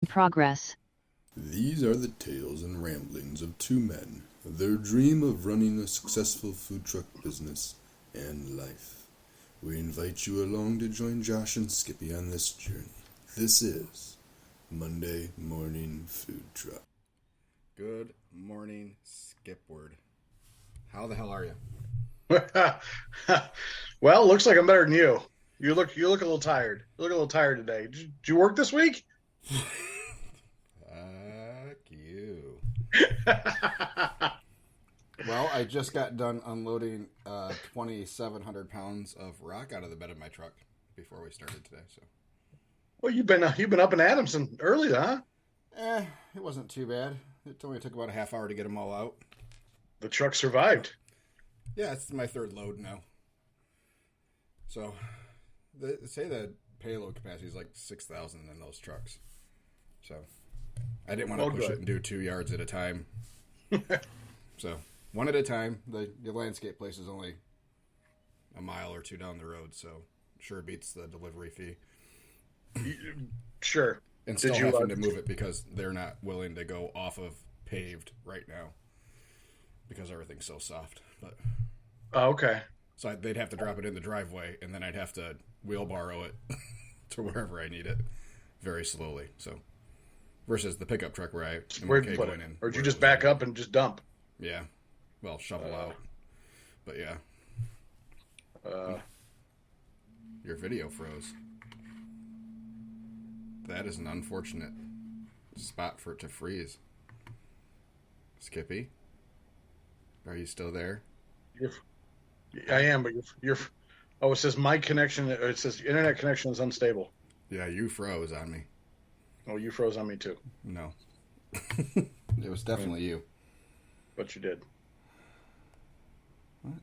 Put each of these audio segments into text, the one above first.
progress. These are the tales and ramblings of two men, their dream of running a successful food truck business and life. We invite you along to join Josh and Skippy on this journey. This is Monday Morning Food Truck. Good morning, Skipward. How the hell are you? Well, looks like I'm better than you. You look a little tired. You look a little tired today. Did you work this week? Fuck you. Well, I just got done unloading 2,700 pounds of rock out of the bed of my truck before we started today. So, Well, you've been up in Adamson early, huh? it wasn't too bad. It only took about a half hour to get them all out. The truck survived. Yeah, it's my third load now. So, they say the payload capacity is like 6,000 in those trucks. So, I didn't want to push it and do 2 yards at a time. So, one at a time. The landscape place is only a mile or two down the road, so sure beats the delivery fee. Sure. And still having to move it because they're not willing to go off of paved right now because everything's so soft. But okay. So they'd have to drop it in the driveway, and then I'd have to wheelbarrow it to wherever I need it very slowly. So versus the pickup truck where I am okay going in. Or did you just back up and just dump? Yeah. Well, shovel out. But yeah. Your video froze. That is an unfortunate spot for it to freeze. Skippy, are you still there? I am, but you're. Oh, it says my connection. It says internet connection is unstable. Yeah, you froze on me. Oh, you froze on me too. No, it was definitely you. But you did. What?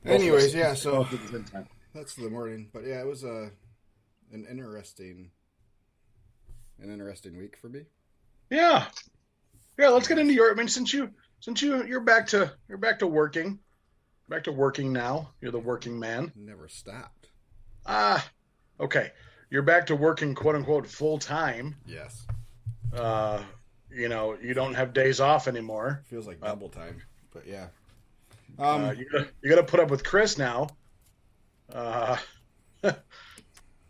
Anyways, yeah. So that's the morning, but yeah, it was an interesting week for me. Yeah. Let's get into your. I mean, since you're back to working, now. You're the working man. Never stopped. Okay. You're back to working, quote unquote, full time. Yes. You don't have days off anymore. Feels like double time, but yeah. You got to put up with Chris now.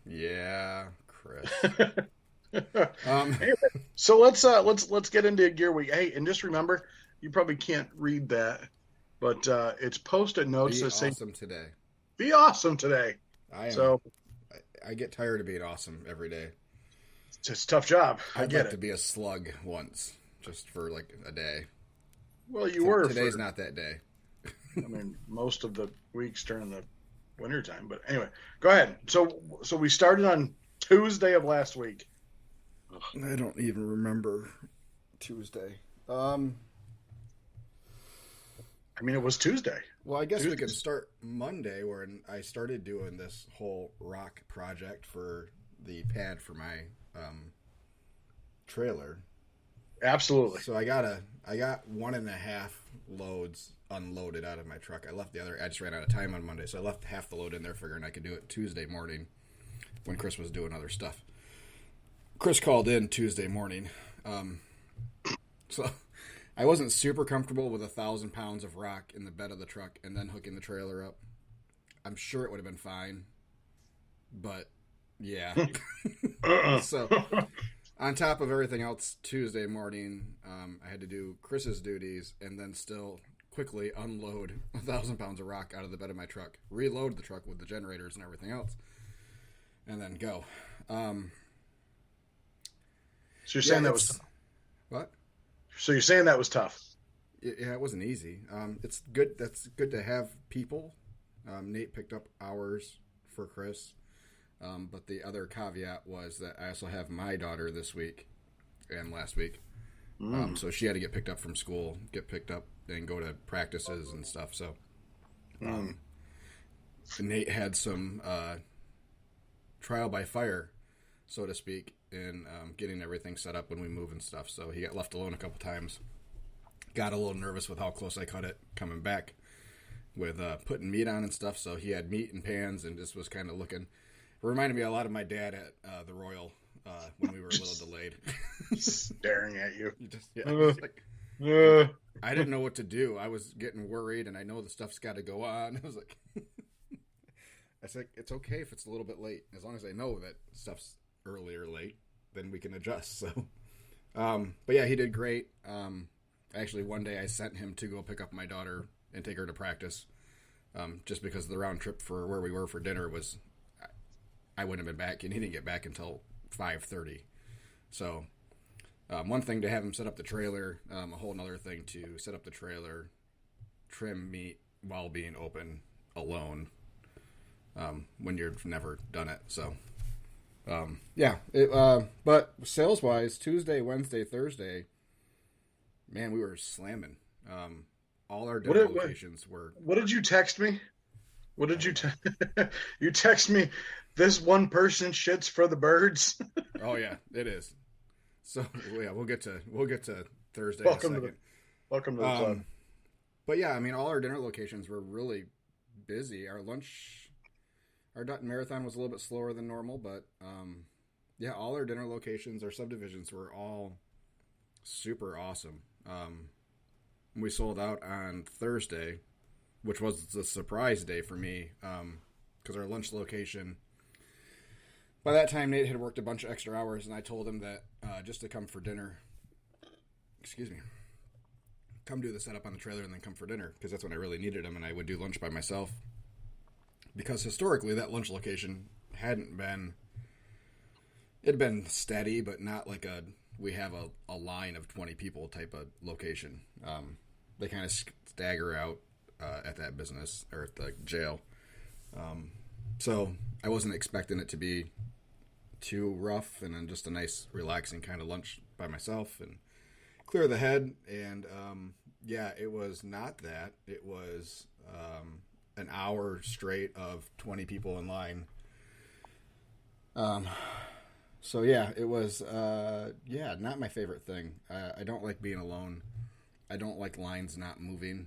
Yeah, Chris. Anyway, so let's get into Gear Week. Hey, and just remember, you probably can't read that, but it's post-it notes that say today. Be awesome today. I am. So I get tired of being awesome every day. It's a tough job. I'd like to be a slug once, just for like a day. Well, were. Today's not that day. I mean, most of the weeks during the winter time. But anyway, go ahead. So we started on Tuesday of last week. I don't even remember Tuesday. I mean, it was Tuesday. Well, I guess we could start Monday, where I started doing this whole rock project for the pad for my trailer. Absolutely. So I got 1.5 loads unloaded out of my truck. I just ran out of time on Monday, so I left half the load in there figuring I could do it Tuesday morning when Chris was doing other stuff. Chris called in Tuesday morning. So I wasn't super comfortable with 1,000 pounds of rock in the bed of the truck and then hooking the trailer up. I'm sure it would have been fine, but yeah. So on top of everything else, Tuesday morning, I had to do Chris's duties and then still quickly unload 1,000 pounds of rock out of the bed of my truck, reload the truck with the generators and everything else, and then go. So you're saying that was what? So you're saying that was tough? Yeah, it wasn't easy. It's good. That's good to have people. Nate picked up hours for Chris. But the other caveat was that I also have my daughter this week and last week. So she had to get picked up from school, get picked up and go to practices and stuff. So Nate had some trial by fire, so to speak, in getting everything set up when we move and stuff. So he got left alone a couple times. Got a little nervous with how close I cut it coming back. with putting meat on and stuff. So he had meat in pans and just was kind of looking. It reminded me a lot of my dad at the Royal when we were a little delayed. Staring at you. Like, I didn't know what to do. I was getting worried, and I know the stuff's got to go on. I was like, I said, it's okay if it's a little bit late. As long as I know that stuff's early or late, then we can adjust. So, but yeah, he did great. Actually, one day I sent him to go pick up my daughter and take her to practice, just because the round trip for where we were for dinner was, I wouldn't have been back, and he didn't get back until 5:30. So, one thing to have him set up the trailer, a whole other thing to set up the trailer, trim meat while being open alone, when you've never done it. So, yeah. But sales wise, Tuesday, Wednesday, Thursday, man, we were slamming. All our dinner locations were. What did you text me? What did you you text me? This one person shits for the birds. Oh yeah, it is. So yeah, we'll get to Thursday. Welcome in a second. Welcome to the club. But yeah, I mean, all our dinner locations were really busy. Our Dutton Marathon was a little bit slower than normal, but yeah, all our dinner locations, our subdivisions were all super awesome. We sold out on Thursday, which was the surprise day for me, because our lunch location, by that time Nate had worked a bunch of extra hours, and I told him that just to come for dinner, come do the setup on the trailer and then come for dinner, because that's when I really needed him, and I would do lunch by myself. Because historically, that lunch location it'd been steady, but not like we have a line of 20 people type of location. They kind of stagger out at that business, or at the jail. So I wasn't expecting it to be too rough, and then just a nice relaxing kind of lunch by myself and clear the head. And yeah, it was not that. It was an hour straight of 20 people in line. So yeah, it was not my favorite thing. I don't like being alone. I don't like lines not moving.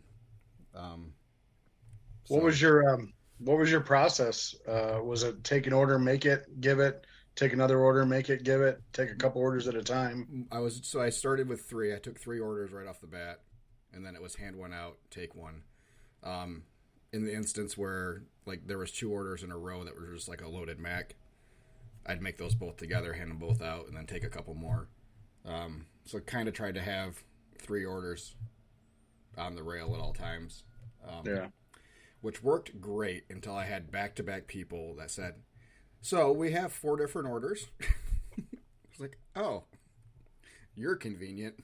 What was your process? Was it take an order, make it, give it, take another order, make it, give it, take a couple orders at a time? I started with 3. I took 3 orders right off the bat, and then it was hand one out, take one. In the instance where like there was 2 orders in a row that were just like a loaded Mac, I'd make those both together, hand them both out, and then take a couple more. So I kind of tried to have 3 orders on the rail at all times. Yeah. Which worked great until I had back-to-back people that said, so we have 4 different orders. I was like, oh, you're convenient.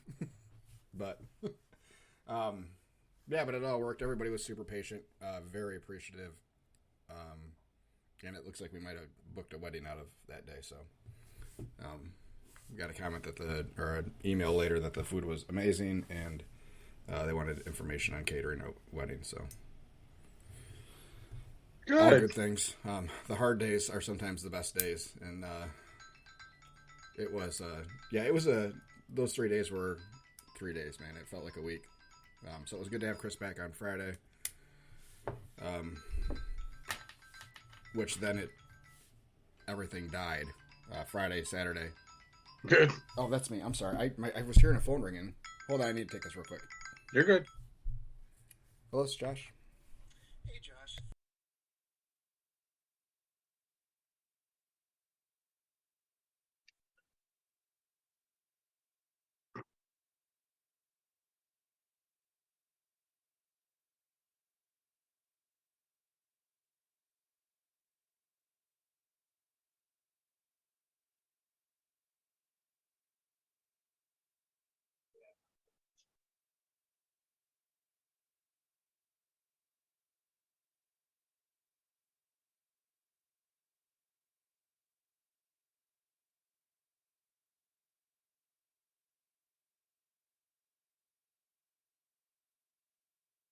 But, yeah, but it all worked. Everybody was super patient, very appreciative. And it looks like we might have booked a wedding out of that day. So, we got a comment or an email later that the food was amazing, and they wanted information on catering a wedding. So, good. All good things. The hard days are sometimes the best days, and it was those 3 days were 3 days, man. It felt like a week. So it was good to have Chris back on Friday. Which then everything died. Friday, Saturday. Good. Oh, that's me. I'm sorry. I was hearing a phone ringing. Hold on, I need to take this real quick. You're good. Hello, it's Josh. Hey, Josh.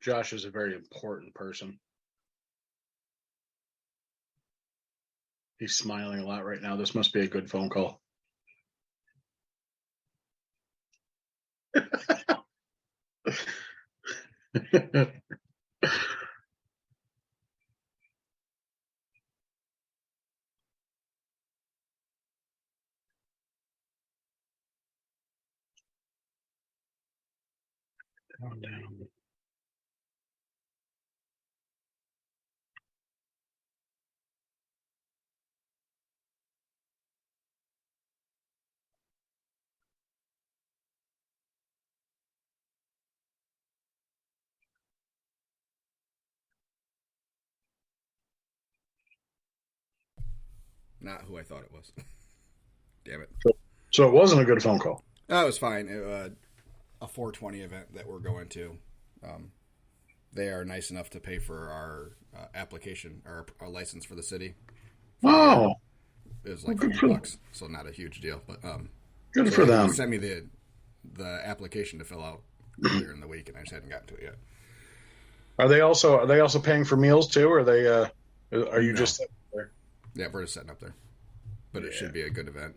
Josh is a very important person. He's smiling a lot right now. This must be a good phone call. Countdown. Not who I thought it was. Damn it. So it wasn't a good phone call. No, it was fine. A 420 event that we're going to. They are nice enough to pay for our application, our license for the city. Oh, It was like good $50, so not a huge deal. But good so for they them. sent me the application to fill out earlier in the week, and I just hadn't gotten to it yet. Are they also paying for meals too? Or are they? Are you No. just there? Yeah, we're just setting up there, but it should be a good event.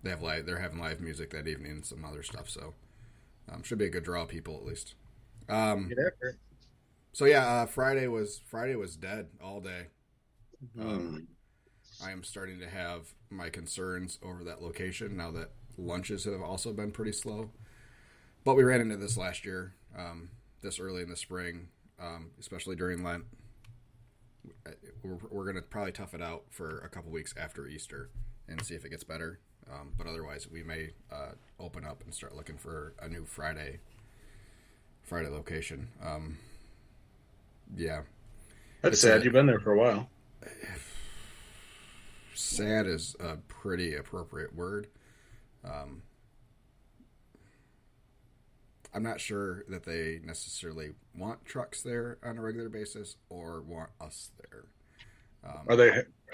They're having live music that evening and some other stuff, so should be a good draw of people at least. So yeah, Friday was dead all day. I am starting to have my concerns over that location now that lunches have also been pretty slow. But we ran into this last year, this early in the spring, especially during Lent. We're going to probably tough it out for a couple weeks after Easter and see if it gets better. But otherwise, we may open up and start looking for a new Friday location. Yeah. That's sad. You've been there for a while. Sad is a pretty appropriate word. I'm not sure that they necessarily want trucks there on a regular basis or want us there. Are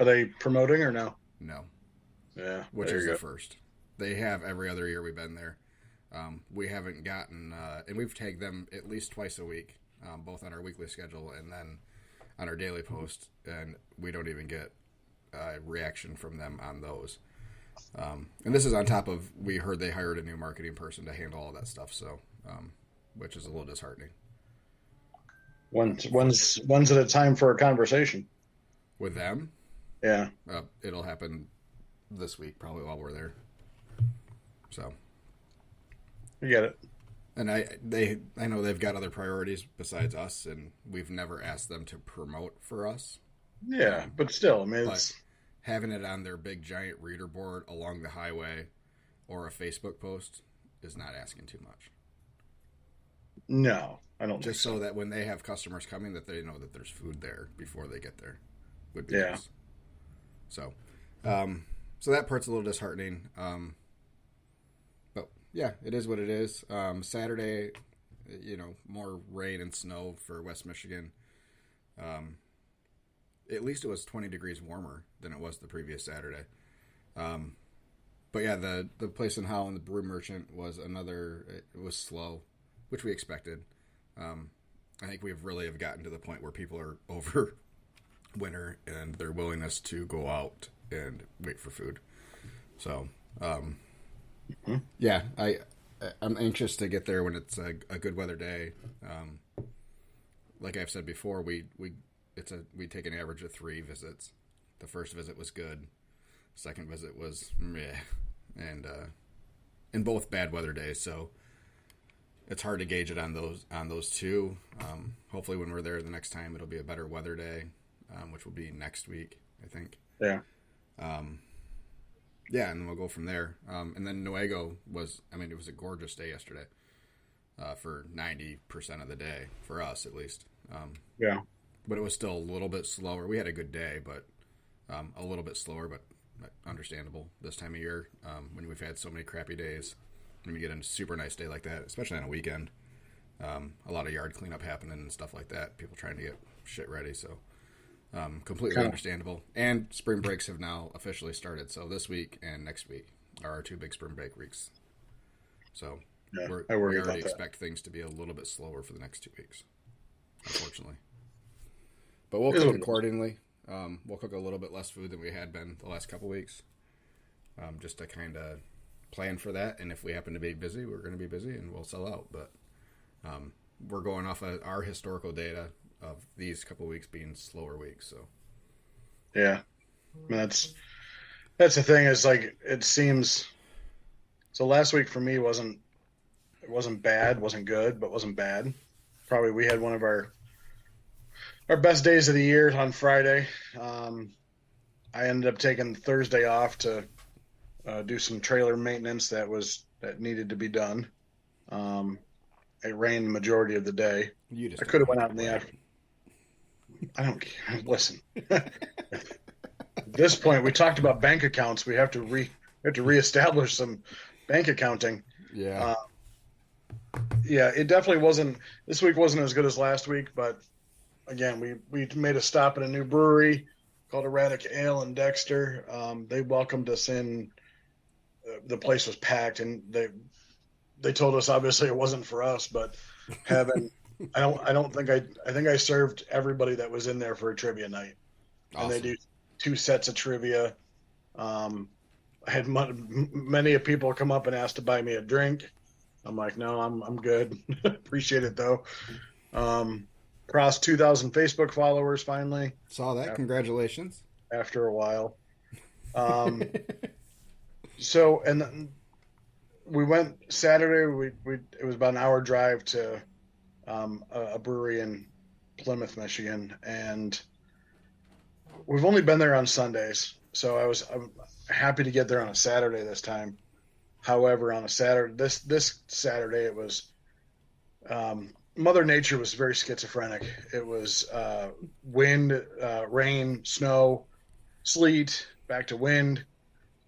they promoting or no? No. Yeah, which is the first. They have every other year we've been there. We haven't gotten, and we've tagged them at least twice a week, both on our weekly schedule and then on our daily post, and we don't even get a reaction from them on those. And this is on top of, we heard they hired a new marketing person to handle all that stuff, so which is a little disheartening. When's it a time for a conversation with them? Yeah, it'll happen this week, probably while we're there. So, you get it. And I know they've got other priorities besides us, and we've never asked them to promote for us. Yeah, but still, I mean, it's having it on their big giant reader board along the highway or a Facebook post is not asking too much. No, I don't. Just think so that when they have customers coming, that they know that there's food there before they get there, would be nice. So, so that part's a little disheartening. But yeah, it is what it is. Saturday, more rain and snow for West Michigan. At least it was 20 degrees warmer than it was the previous Saturday. But yeah, the place in Holland, the Brew Merchant, it was slow, which we expected. I think we really have gotten to the point where people are over winter and their willingness to go out and wait for food. So, yeah, I'm anxious to get there when it's a good weather day. Like I've said before, we take an average of 3 visits. The first visit was good. Second visit was meh, and in both bad weather days. So it's hard to gauge it on those two. Hopefully, when we're there the next time, it'll be a better weather day, which will be next week, I think. Yeah. Yeah, and then we'll go from there. And then Newaygo it was a gorgeous day yesterday for 90% of the day, for us at least. Yeah. But it was still a little bit slower. We had a good day, but a little bit slower, but understandable this time of year when we've had so many crappy days. When we get a super nice day like that, especially on a weekend, a lot of yard cleanup happening and stuff like that. People trying to get shit ready, so completely understandable. And spring breaks have now officially started. So this week and next week are our 2 big spring break weeks. So yeah, we already expect things to be a little bit slower for the next 2 weeks, unfortunately. But we'll cook accordingly. We'll cook a little bit less food than we had been the last couple weeks, just to kind of plan for that. And if we happen to be busy, we're going to be busy and we'll sell out. But we're going off of our historical data of these couple weeks being slower weeks. So yeah, I mean, that's the thing. Is like it seems. So last week for me wasn't It wasn't bad, wasn't good, but wasn't bad. Probably we had one of our best days of the year on Friday. I ended up taking Thursday off to do some trailer maintenance that needed to be done. It rained the majority of the day. You just I could have went out in the afternoon. I don't care. Listen. At this point, we talked about bank accounts. We have to reestablish some bank accounting. Yeah. Yeah, it definitely wasn't. This week wasn't as good as last week, but again, we made a stop at a new brewery called Erratic Ale in Dexter. They welcomed us in. The place was packed, and they told us obviously it wasn't for us, but having I don't think I think I served everybody that was in there for a trivia night. Awesome. And they do 2 sets of trivia. I had many people come up and ask to buy me a drink. I'm like, no, I'm good. Appreciate it though. Crossed 2,000 Facebook followers finally. Saw that. Congratulations. After a while. So, and then we went Saturday. It was about an hour drive to a brewery in Plymouth, Michigan, and we've only been there on Sundays. So I'm happy to get there on a Saturday this time. However, on a Saturday, this Saturday, it was Mother Nature was very schizophrenic. It was wind, rain, snow, sleet, back to wind.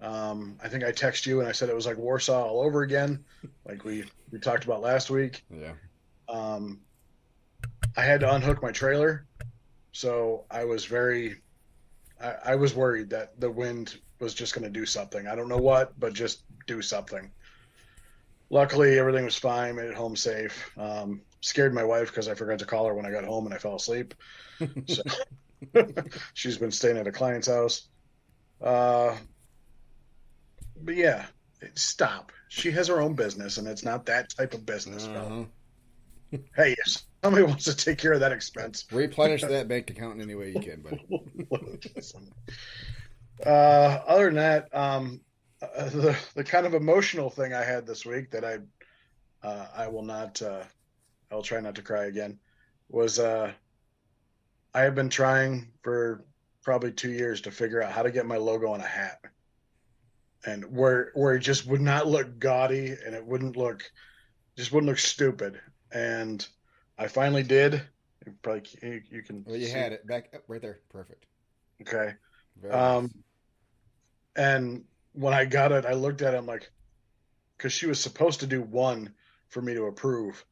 I think I texted you and I said it was like Warsaw all over again, like we talked about last week. Yeah. I had to unhook my trailer, so I was I was worried that the wind was just going to do something. I don't know what, but just do something. Luckily, everything was fine. Made it home safe. Scared my wife because I forgot to call her when I got home and I fell asleep. So she's been staying at a client's house. But yeah, stop. She has her own business, and it's not that type of business. Hey, if somebody wants to take care of that expense, replenish that bank account in any way you can, buddy. Other than that, the kind of emotional thing I had this week that I will not, I'll try not to cry again, was I have been trying for probably 2 years to figure out how to get my logo on a hat. And where it just would not look gaudy and it wouldn't look stupid. And I finally did. You can. Well, you had it back up right there. Perfect. Okay. Very nice. And when I got it, I looked at it. I'm like, because she was supposed to do one for me to approve,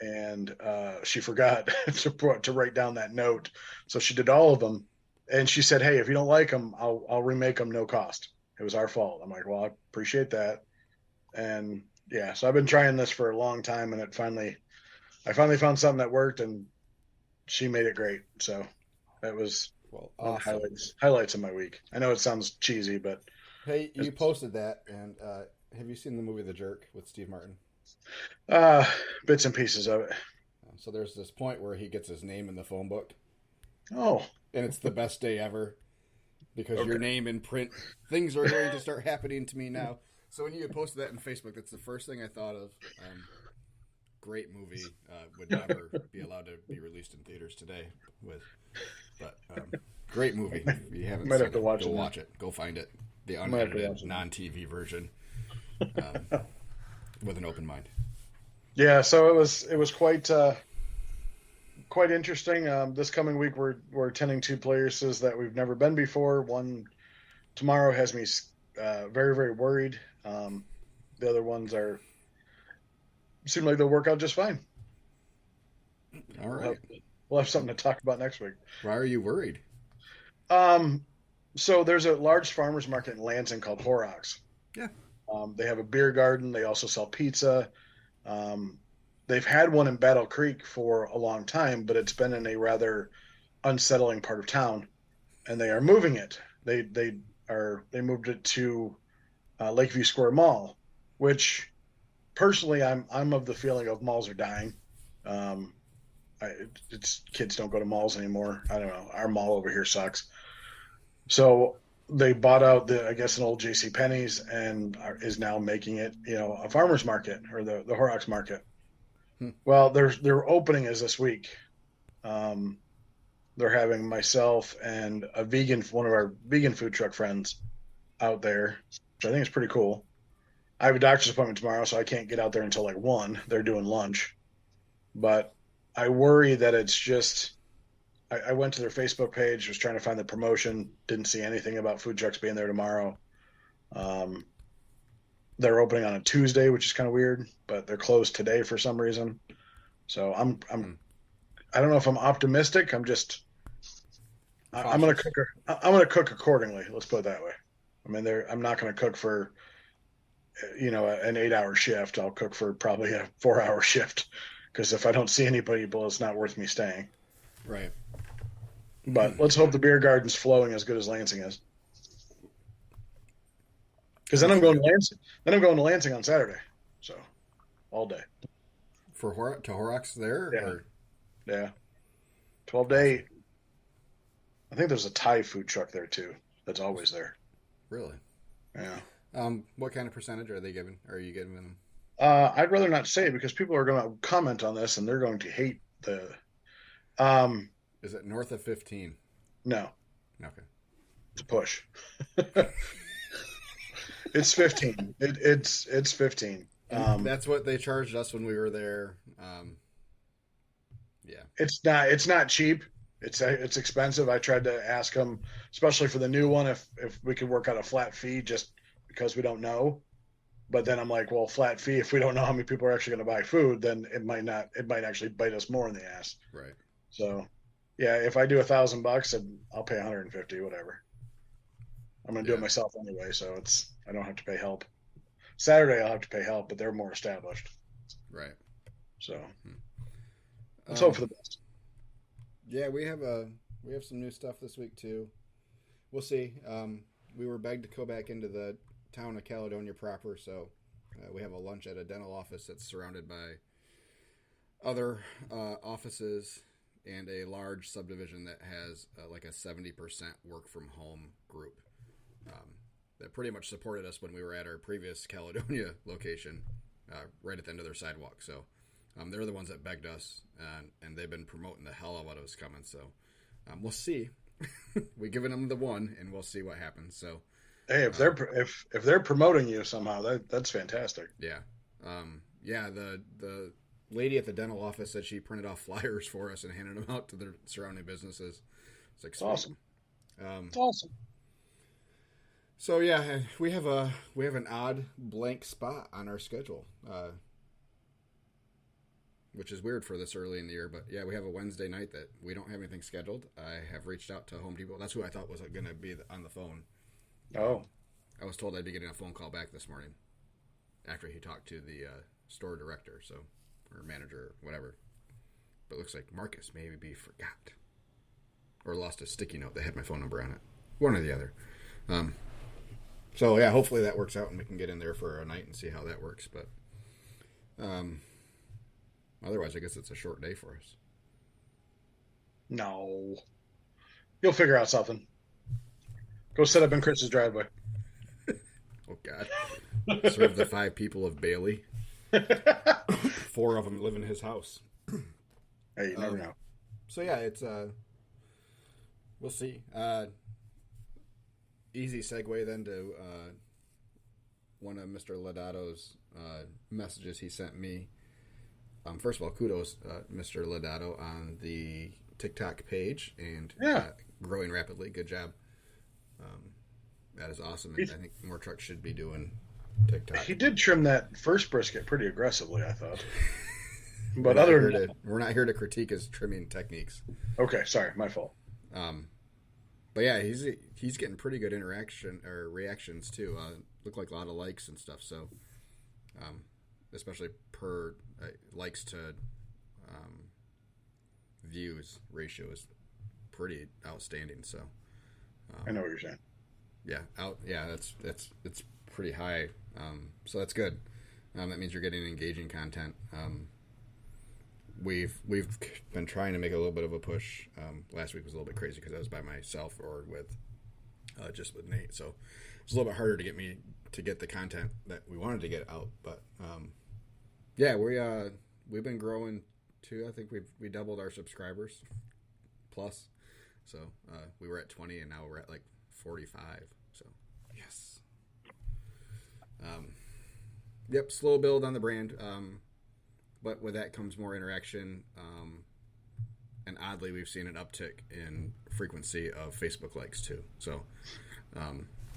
and she forgot to write down that note. So she did all of them, and she said, "Hey, if you don't like them, I'll remake them, no cost. It was our fault." I'm like, well, I appreciate that. And yeah, so I've been trying this for a long time, and I finally found something that worked, and she made it great. So that was awesome. Highlights of my week. I know it sounds cheesy, but hey, you posted that, and have you seen the movie The Jerk with Steve Martin? Bits and pieces of it. So there's this point where he gets his name in the phone book. Oh, and it's the best day ever. Because your name in print, things are going to start happening to me now. So when you had posted that on Facebook, that's the first thing I thought of. Great movie. Would never be allowed to be released in theaters today. But great movie. If you haven't Might seen have to it, watch go it. Watch it. Go find it. The unedited, non-TV version. With an open mind. Yeah, so it was quite interesting. This coming week, we're attending 2 places that we've never been before. One tomorrow has me very, very worried. The other ones seem like they'll work out just fine. All right. We'll have something to talk about next week. Why are you worried? So there's a large farmers market in Lansing called Horrocks. Yeah. They have a beer garden. They also sell pizza. They've had one in Battle Creek for a long time, but it's been in a rather unsettling part of town, and they are moving it. They moved it to Lakeview Square Mall, which personally I'm of the feeling of malls are dying. Kids don't go to malls anymore. I don't know. Our mall over here sucks. So they bought out I guess an old J.C. Penney's and is now making it, a farmer's market or the Horrocks market. Hmm. Well, their opening is this week. Um, they're having myself and one of our vegan food truck friends out there, which I think is pretty cool. I have a doctor's appointment tomorrow, so I can't get out there until like 1. They're doing lunch, but I worry that it's just. I went to their Facebook page, was trying to find the promotion, didn't see anything about food trucks being there tomorrow. Um, they're opening on a Tuesday, which is kind of weird, but they're closed today for some reason. So Hmm. I don't know if I'm optimistic. I'm gonna Cautious. cook. I'm gonna cook accordingly. Let's put it that way. I mean, I'm not gonna cook for an 8-hour shift. I'll cook for probably a 4-hour shift because if I don't see any people, it's not worth me staying. Right. But let's hope the beer garden's flowing as good as Lansing is. Because then I'm going to Lansing. Then I'm going to Lansing on Saturday, so all day. To Horrocks there? Yeah, Or yeah. 12 to awesome. 8. I think there's a Thai food truck there too. That's always there. Really? Yeah. What kind of percentage are they giving? Are you giving them? I'd rather not say because people are going to comment on this and they're going to hate the. Um, Is it north of 15? no, Okay. it's a push. It's 15. It's 15. That's what they charged us when we were there. Yeah. It's not cheap. It's expensive. I tried to ask them, especially for the new one, if we could work out a flat fee just because we don't know. But then I'm like, well, flat fee. If we don't know how many people are actually going to buy food, then it might not. It might actually bite us more in the ass. Right. So, yeah, if I do $1,000, I'll pay 150, whatever. I'm going to do it Yeah. myself anyway, so I don't have to pay help. Saturday I'll have to pay help, but they're more established. Right. So let's hope for Um, the best. yeah, we have some new stuff this week too. We'll see. We were begged to go back into the town of Caledonia proper, so we have a lunch at a dental office that's surrounded by other offices and a large subdivision that has like a 70% work from home group that pretty much supported us when we were at our previous Caledonia location, right at the end of their sidewalk. So they're the ones that begged us, and they've been promoting the hell out of us coming. So we'll see. We've given them the one, and we'll see what happens. So Hey, if they're promoting you somehow, that's fantastic. yeah, yeah. The lady at the dental office said she printed off flyers for us and handed them out to the surrounding businesses. It's like It's sweet. awesome. Um, It's awesome. so yeah, we have an odd blank spot on our schedule, which is weird for this early in the year. But yeah, we have a Wednesday night that we don't have anything scheduled. I have reached out to Home Depot. That's who I thought was going to be on the phone. Oh, I was told I'd be getting a phone call back this morning after he talked to the store director, or manager, or whatever. But it looks like Marcus maybe forgot or lost a sticky note that had my phone number on it. One or the other. So yeah, hopefully that works out and we can get in there for a night and see how that works. But otherwise, I guess it's a short day for us. no. You'll figure out something. Go set up in Chris's driveway. Oh God! Serve the 5 people of Bailey. 4 of them live in his house. Hey, you never know. So yeah, it's we'll see. Easy segue then to one of Mr. Ladato's messages he sent me. First of all, kudos, Mr. Ladato, on the TikTok page and Yeah. growing rapidly. Good job. That is awesome, and I think more trucks should be doing TikTok. He did trim that first brisket pretty aggressively, I thought. We're But not other here than to, we're not here to critique his trimming techniques. okay, sorry, my fault. But yeah, he's getting pretty good interaction or reactions too. Look like a lot of likes and stuff. So, especially per likes to views ratio is pretty outstanding. So, I know what you're saying. it's pretty high. So that's good. That means you're getting engaging content. We've been trying to make a little bit of a push. Last week was a little bit crazy because I was by myself or with just with Nate. So it's a little bit harder to get me to get the content that we wanted to get out. But yeah, we've been growing too. I think we doubled our subscribers plus. So we were at 20 and now we're at like 45. So yes. Yep, slow build on the brand. But with that comes more interaction. And oddly, we've seen an uptick in frequency of Facebook likes too. So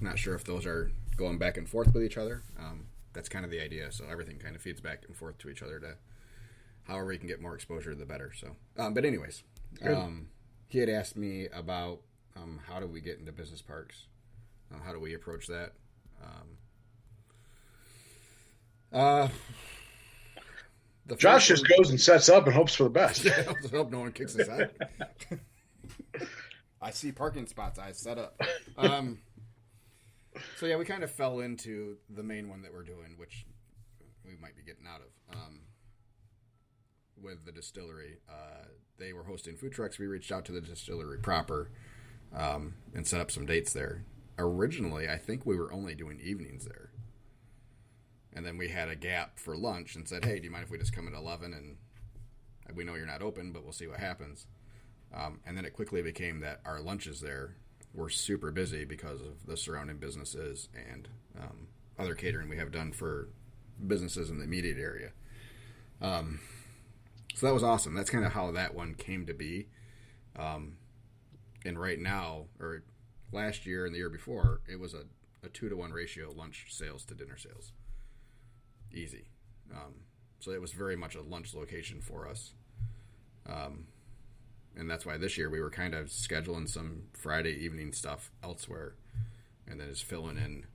not sure if those are going back and forth with each other. That's kind of the idea. So everything kind of feeds back and forth to each other to however we can get more exposure, the better. So, but anyways, he had asked me about how do we get into business parks? How do we approach that? Josh just goes and sets up and hopes for the best. Yeah, I hope no one kicks us out. I see parking spots. I set up. So yeah, we kind of fell into the main one that we're doing, which we might be getting out of. With the distillery, they were hosting food trucks. We reached out to the distillery proper and set up some dates there. Originally, I think we were only doing evenings there. And then we had a gap for lunch and said, hey, do you mind if we just come at 11? And we know you're not open, but we'll see what happens. And then it quickly became that our lunches there were super busy because of the surrounding businesses and other catering we have done for businesses in the immediate area. So that was awesome. That's kind of how that one came to be. And right now, or last year and the year before, it was a 2-to-1 ratio lunch sales to dinner sales. Easy. So it was very much a lunch location for us. And that's why this year we were kind of scheduling some Friday evening stuff elsewhere and then just filling in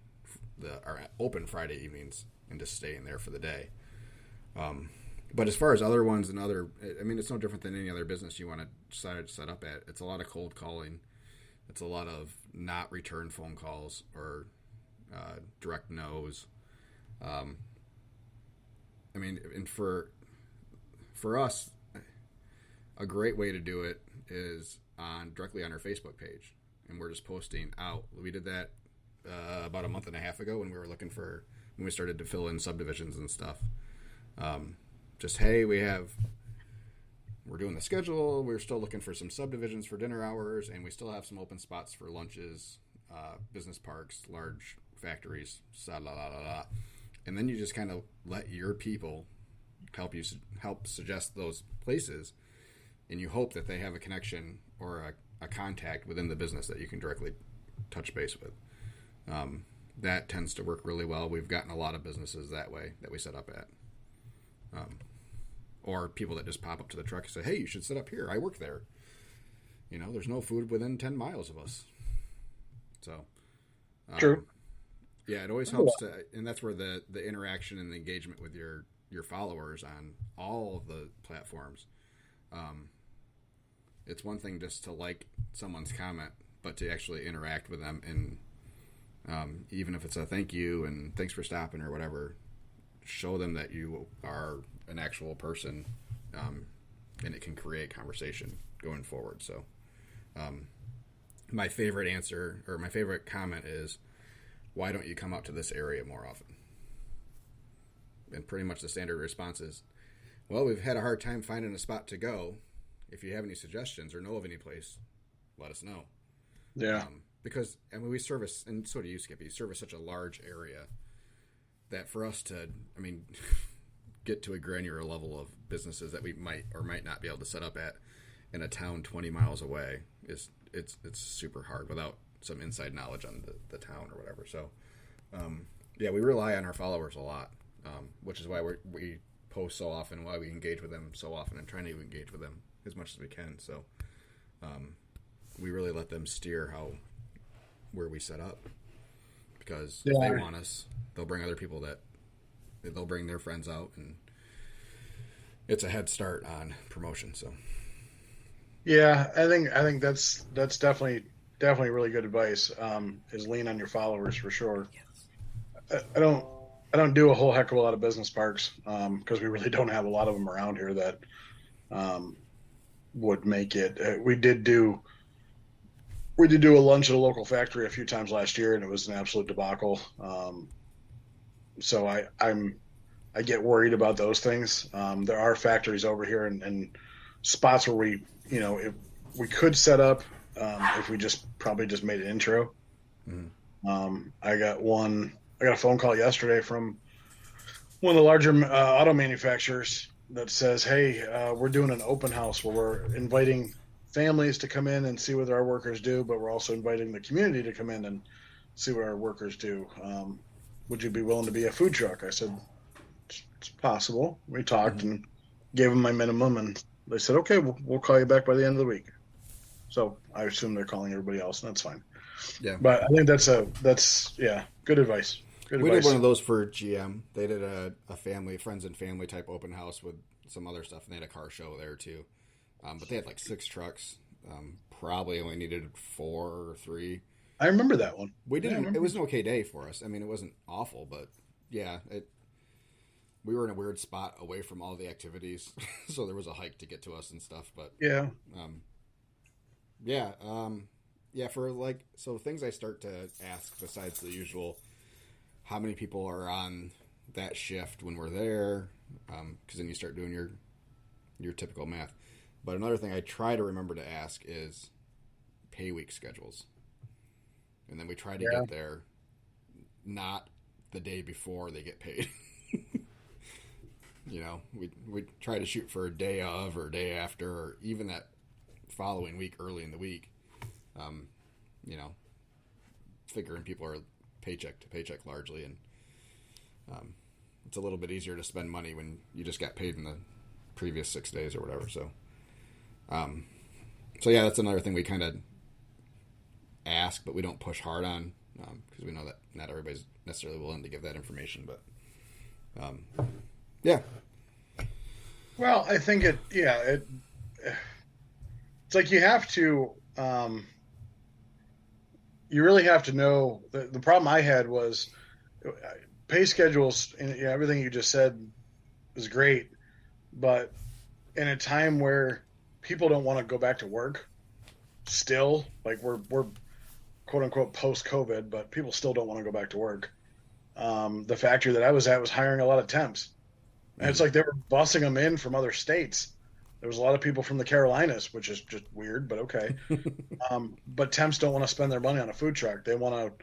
our open Friday evenings and just staying there for the day. But as far as other ones and it's no different than any other business you want to decide to set up at. It's a lot of cold calling. It's a lot of not return phone calls or direct no's. And for us, a great way to do it is directly on our Facebook page, and we're just posting out. We did that about a month and a half ago when we started to fill in subdivisions and stuff. Just hey, we're doing the schedule. We're still looking for some subdivisions for dinner hours, and we still have some open spots for lunches, business parks, large factories, and then you just kind of let your people help suggest those places, and you hope that they have a connection or a contact within the business that you can directly touch base with. That tends to work really well. We've gotten a lot of businesses that way that we set up at. Or people that just pop up to the truck and say, hey, you should sit up here. I work there. There's no food within 10 miles of us. So, True. Yeah, it always helps and that's where the interaction and the engagement with your followers on all of the platforms. It's one thing just to like someone's comment, but to actually interact with them and even if it's a thank you and thanks for stopping or whatever, show them that you are an actual person, and it can create conversation going forward. So, my favorite answer or my favorite comment is, why don't you come out to this area more often? And pretty much the standard response is, well, we've had a hard time finding a spot to go. If you have any suggestions or know of any place, let us know. Yeah. Because, we service, and so do you, Skippy, you service such a large area that for us to, get to a granular level of businesses that we might or might not be able to set up at in a town 20 miles away it's super hard without some inside knowledge on the town or whatever. So, yeah, we rely on our followers a lot, which is why we post so often, why we engage with them so often and trying to engage with them as much as we can. So, we really let them steer where we set up because if they want us, they'll bring other people they'll bring their friends out, and it's a head start on promotion. So, yeah, I think that's definitely really good advice. Is lean on your followers for sure. Yes. I don't do a whole heck of a lot of business parks because we really don't have a lot of them around here that would make it. We did do we did do a lunch at a local factory a few times last year, and it was an absolute debacle. So I get worried about those things. There are factories over here and spots where we, if we could set up, if we just probably just made an intro. Mhm. I got a phone call yesterday from one of the larger auto manufacturers that says, "Hey, we're doing an open house where we're inviting families to come in and see what our workers do, but we're also inviting the community to come in and see what our workers do. Would you be willing to be a food truck?" I said, "It's possible." We talked Mhm. and gave them my minimum, and they said, "Okay, we'll call you back by the end of the week." So I assume they're calling everybody else, and that's fine. Yeah. But I think that's yeah, good advice. Good We did one advice. of those for GM. They did a family, friends and family type open house with some other stuff, and they had a car show there too. But they had like 6 trucks. Probably only needed 4 or 3. I remember that one. We Yeah, I didn't. It remember. was an okay day for us. I mean, it wasn't awful, but yeah, we were in a weird spot away from all the activities, so there was a hike to get to us and stuff. But Yeah, um, yeah, yeah. For like, so things I start to ask besides the usual, how many people are on that shift when we're there? Because then you start doing your typical math. But another thing I try to remember to ask is pay week schedules, and then we try to yeah. get there not the day before they get paid. We try to shoot for a day of or a day after or even that following week early in the week. Um, you know, figuring people are paycheck to paycheck largely, and it's a little bit easier to spend money when you just got paid in the previous 6 days or whatever. So yeah, that's another thing we kind of ask, but we don't push hard on because we know that not everybody's necessarily willing to give that information. But yeah, Well, I think it's like you have to, you really have to know. The problem I had was pay schedules, and everything you just said is great, but in a time where people don't want to go back to work, still, like we're quote unquote post COVID, but people still don't want to go back to work. The factory that I was at was hiring a lot of temps. And it's mm, like they were busing them in from other states. There was a lot of people from the Carolinas, which is just weird, but okay. But temps don't want to spend their money on a food truck. They want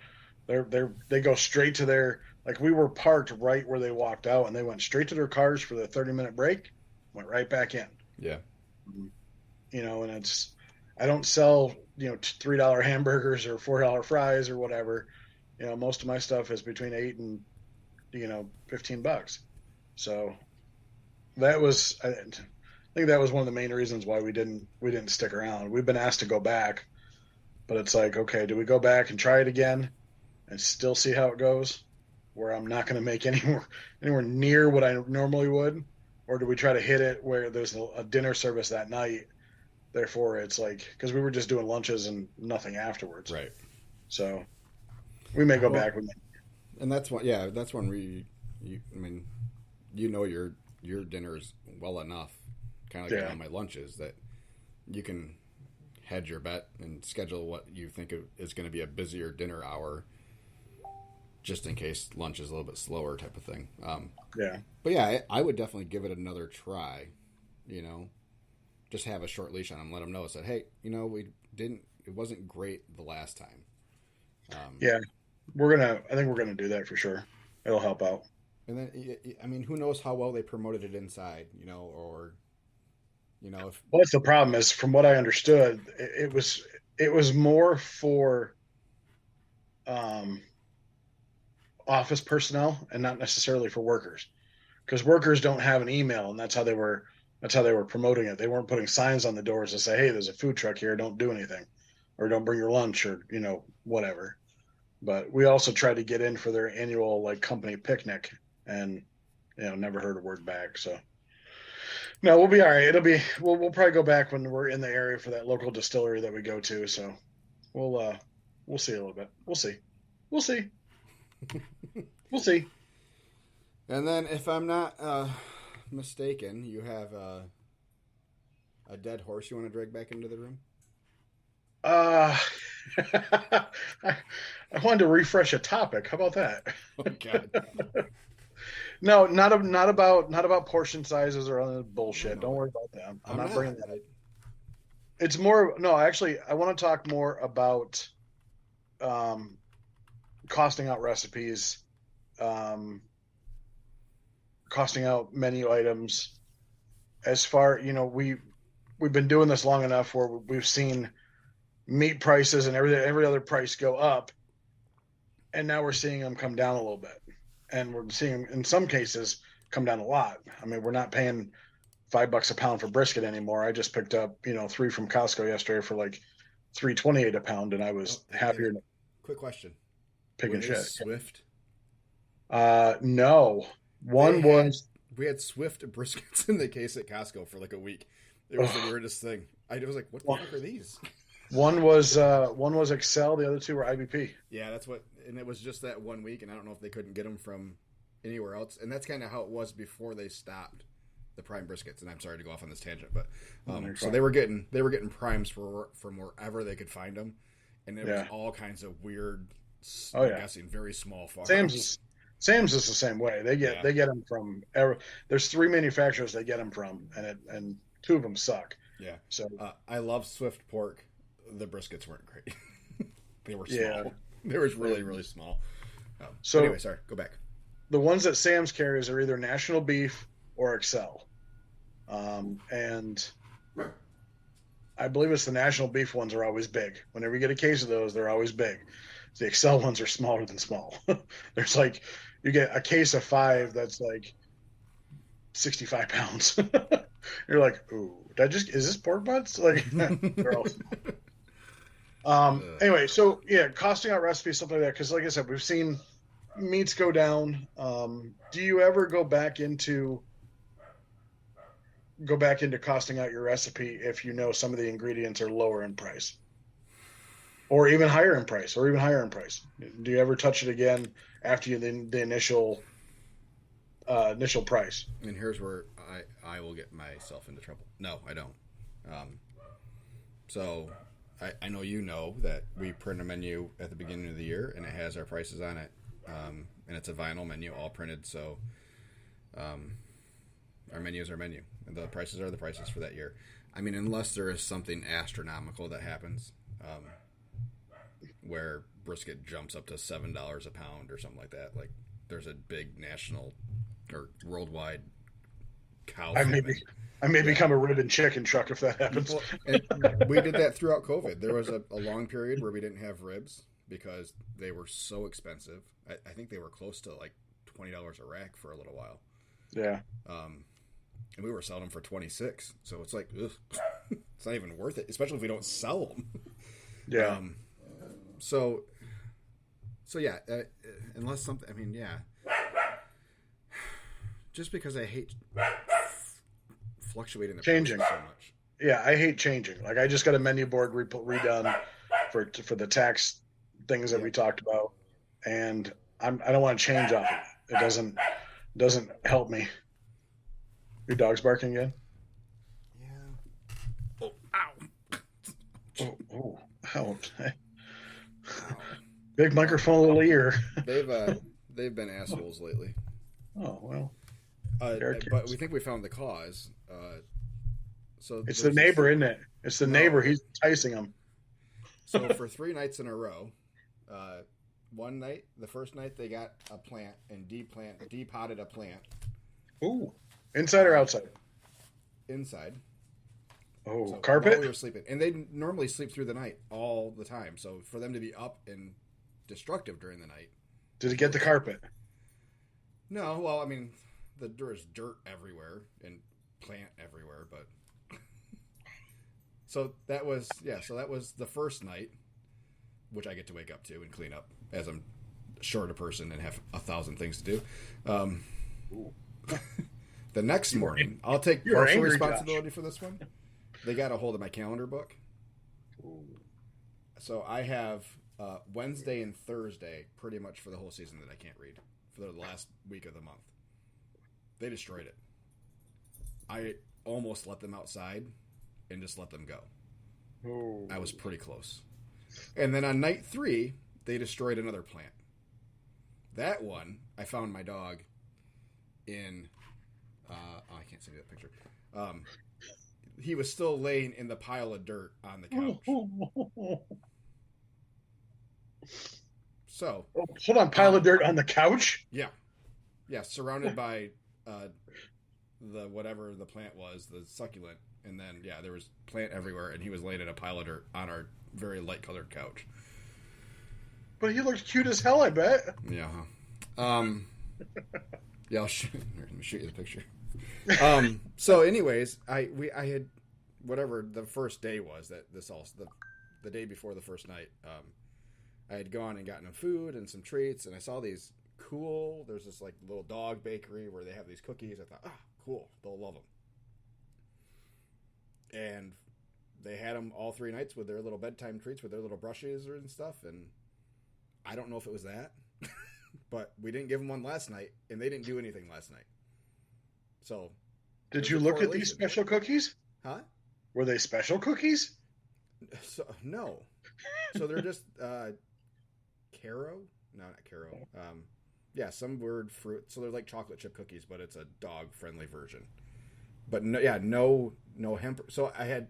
to, they go straight to their, like we were parked right where they walked out, and they went straight to their cars for the 30-minute break, went right back in. yeah, And I don't sell, $3 hamburgers or $4 fries or whatever. Most of my stuff is between 8 and, $15. So I think that was one of the main reasons why we didn't stick around. We've been asked to go back, but it's like, okay, do we go back and try it again and still see how it goes, where I'm not going to make anywhere near what I normally would, or do we try to hit it where there's a dinner service that night? Therefore, it's like because we were just doing lunches and nothing afterwards. right. So we may go Well, back. and that's one. Yeah, that's one where I mean, your dinners well enough, kind of like Yeah, on my lunches that you can hedge your bet and schedule what you think is going to be a busier dinner hour, just in case lunch is a little bit slower, type of thing. yeah, But yeah, I would definitely give it another try. You know, just have a short leash on them, let them know. Said, hey, it wasn't great the last time. Um, yeah. I think we're gonna do that for sure. It'll help out. and then, I mean, who knows how well they promoted it inside, or if Well, that's the problem is, from what I understood, it was more for um, office personnel and not necessarily for workers, because workers don't have an email, and that's how they were promoting it. They weren't putting signs on the doors to say, "Hey, there's a food truck here. Don't do anything, or don't bring your lunch, or whatever." But we also tried to get in for their annual like company picnic, and never heard a word back. So no, we'll be all right. We'll probably go back when we're in the area for that local distillery that we go to. So we'll see a little bit. We'll see. We'll see. And then, if I'm not mistaken, you have a dead horse you want to drag back into the room. Uh I, I wanted to refresh a topic. How about that? Oh God. No, not about portion sizes or other No, bullshit. Don't no, worry about that. I'm I'm not not. bringing that up. It's more no, actually, I want to talk more about um, costing out recipes, um, costing out menu items. As far we've been doing this long enough where we've seen meat prices and every other price go up, and now we're seeing them come down a little bit, and we're seeing in some cases come down a lot. I mean, we're not paying $5 a pound for brisket anymore. I just picked up three from Costco yesterday for like 3.28 a pound, and I Oh, was and happier than quick question: were picking they shit. Swift? No, They one had was we had Swift briskets in the case at Costco for like a week. It was the ugh, weirdest thing. I was like, "What the one fuck are these?" one was Excel, the other two were IBP. Yeah, that's what, and it was just that one week, and I don't know if they couldn't get them from anywhere else. And that's kind of how it was before they stopped the prime briskets. And I'm sorry to go off on this tangent, but so they were getting primes from wherever they could find them, and there was Yeah. all kinds of weird, Oh I'm yeah. guessing very small Sam's farms. is Sam's is the same way. They get Yeah, they get them from there's three manufacturers they get them from, and two of them suck. yeah. So I love Swift pork. The briskets weren't great. They were yeah. small. They were really really small. But So anyway, sorry. Go back. the ones that Sam's carries are either National Beef or Excel, and I believe it's the National Beef ones are always big. Whenever you get a case of those, they're always big. The Excel ones are smaller than small. There's like you get a case of five that's like 65 pounds. You're like, ooh, is this pork butts? Like, gross. Anyway, so yeah, costing out recipes, stuff like that. Because, like I said, we've seen meats go down. Do you ever go back into costing out your recipe if you know some of the ingredients are lower in price, or even higher in price, or even higher in price? Do you ever touch it again after the initial price? And here's where I will get myself into trouble. No, I don't. Um, so I know you know that we print a menu at the beginning of the year and it has our prices on it. And it's a vinyl menu, all printed. So our menu is our menu. And the prices are the prices for that year. I mean, unless there is something astronomical that happens where brisket jumps up to $7 a pound or something like that. Like there's a big national or worldwide cow I may famine. be, I may become a rib and chicken truck if that happens. Well, and we did that throughout COVID. There was a long period where we didn't have ribs because they were so expensive. I think they were close to like $20 a rack for a little while. Yeah. And we were selling them for 26. So it's like, ugh, it's not even worth it, especially if we don't sell them. Yeah. So yeah, unless something, I mean, yeah. Just because I hate fluctuating the Changing. prices so much. Yeah, I hate changing. Like I just got a menu board redone for the tax things that we talked about, and I don't want to change off of it. It doesn't help me. Your dog's barking again? Yeah. Oh, ow. Oh, ouch. Big microphone, little ear. They've been assholes lately. Oh well. But we think we found the cause. So It's the neighbor, isn't it? It's the neighbor. He's enticing them. So for 3 nights in a row, one night, the first night they got a plant and depotted a plant. Ooh, inside or outside? Inside. Oh, So carpet. while we were sleeping, and they normally sleep through the night all the time. So for them to be up and destructive during the night. Did it get the carpet? No, well, I mean, there is dirt everywhere and plant everywhere, but so that was the first night, which I get to wake up to and clean up as I'm short a person and have 1,000 things to do. The next morning, I'll take You're partial angry, responsibility for this one. They got a hold of my calendar book, so I have Wednesday and Thursday pretty much for the whole season that I can't read for the last week of the month. They destroyed it. I almost let them outside and just let them go. Oh. I was pretty close. And then on night 3, they destroyed another plant. That one, I found my dog in. I can't see that picture. He was still laying in the pile of dirt on the couch. So, hold on, pile of dirt on the couch? yeah, surrounded by the whatever the plant was, the succulent, and then there was plant everywhere, and he was laying in a pile of dirt on our very light colored couch. But he looked cute as hell, I bet. Yeah. Yeah, let me shoot you the picture. So, anyways, I had whatever the first day was that this all the day before the first night. I had gone and gotten him food and some treats, and I saw these cool. There's this like little dog bakery where they have these cookies. I thought, cool, they'll love them. And they had them all 3 nights with their little bedtime treats, with their little brushes and stuff. And I don't know if it was that, but we didn't give them one last night, and they didn't do anything last night. So, did you look at these special cookies? Huh? Were they special cookies? So, no. So they're just Caro? No, not Caro. Some word fruit. So they're like chocolate chip cookies, but it's a dog-friendly version. But no hemp. So I had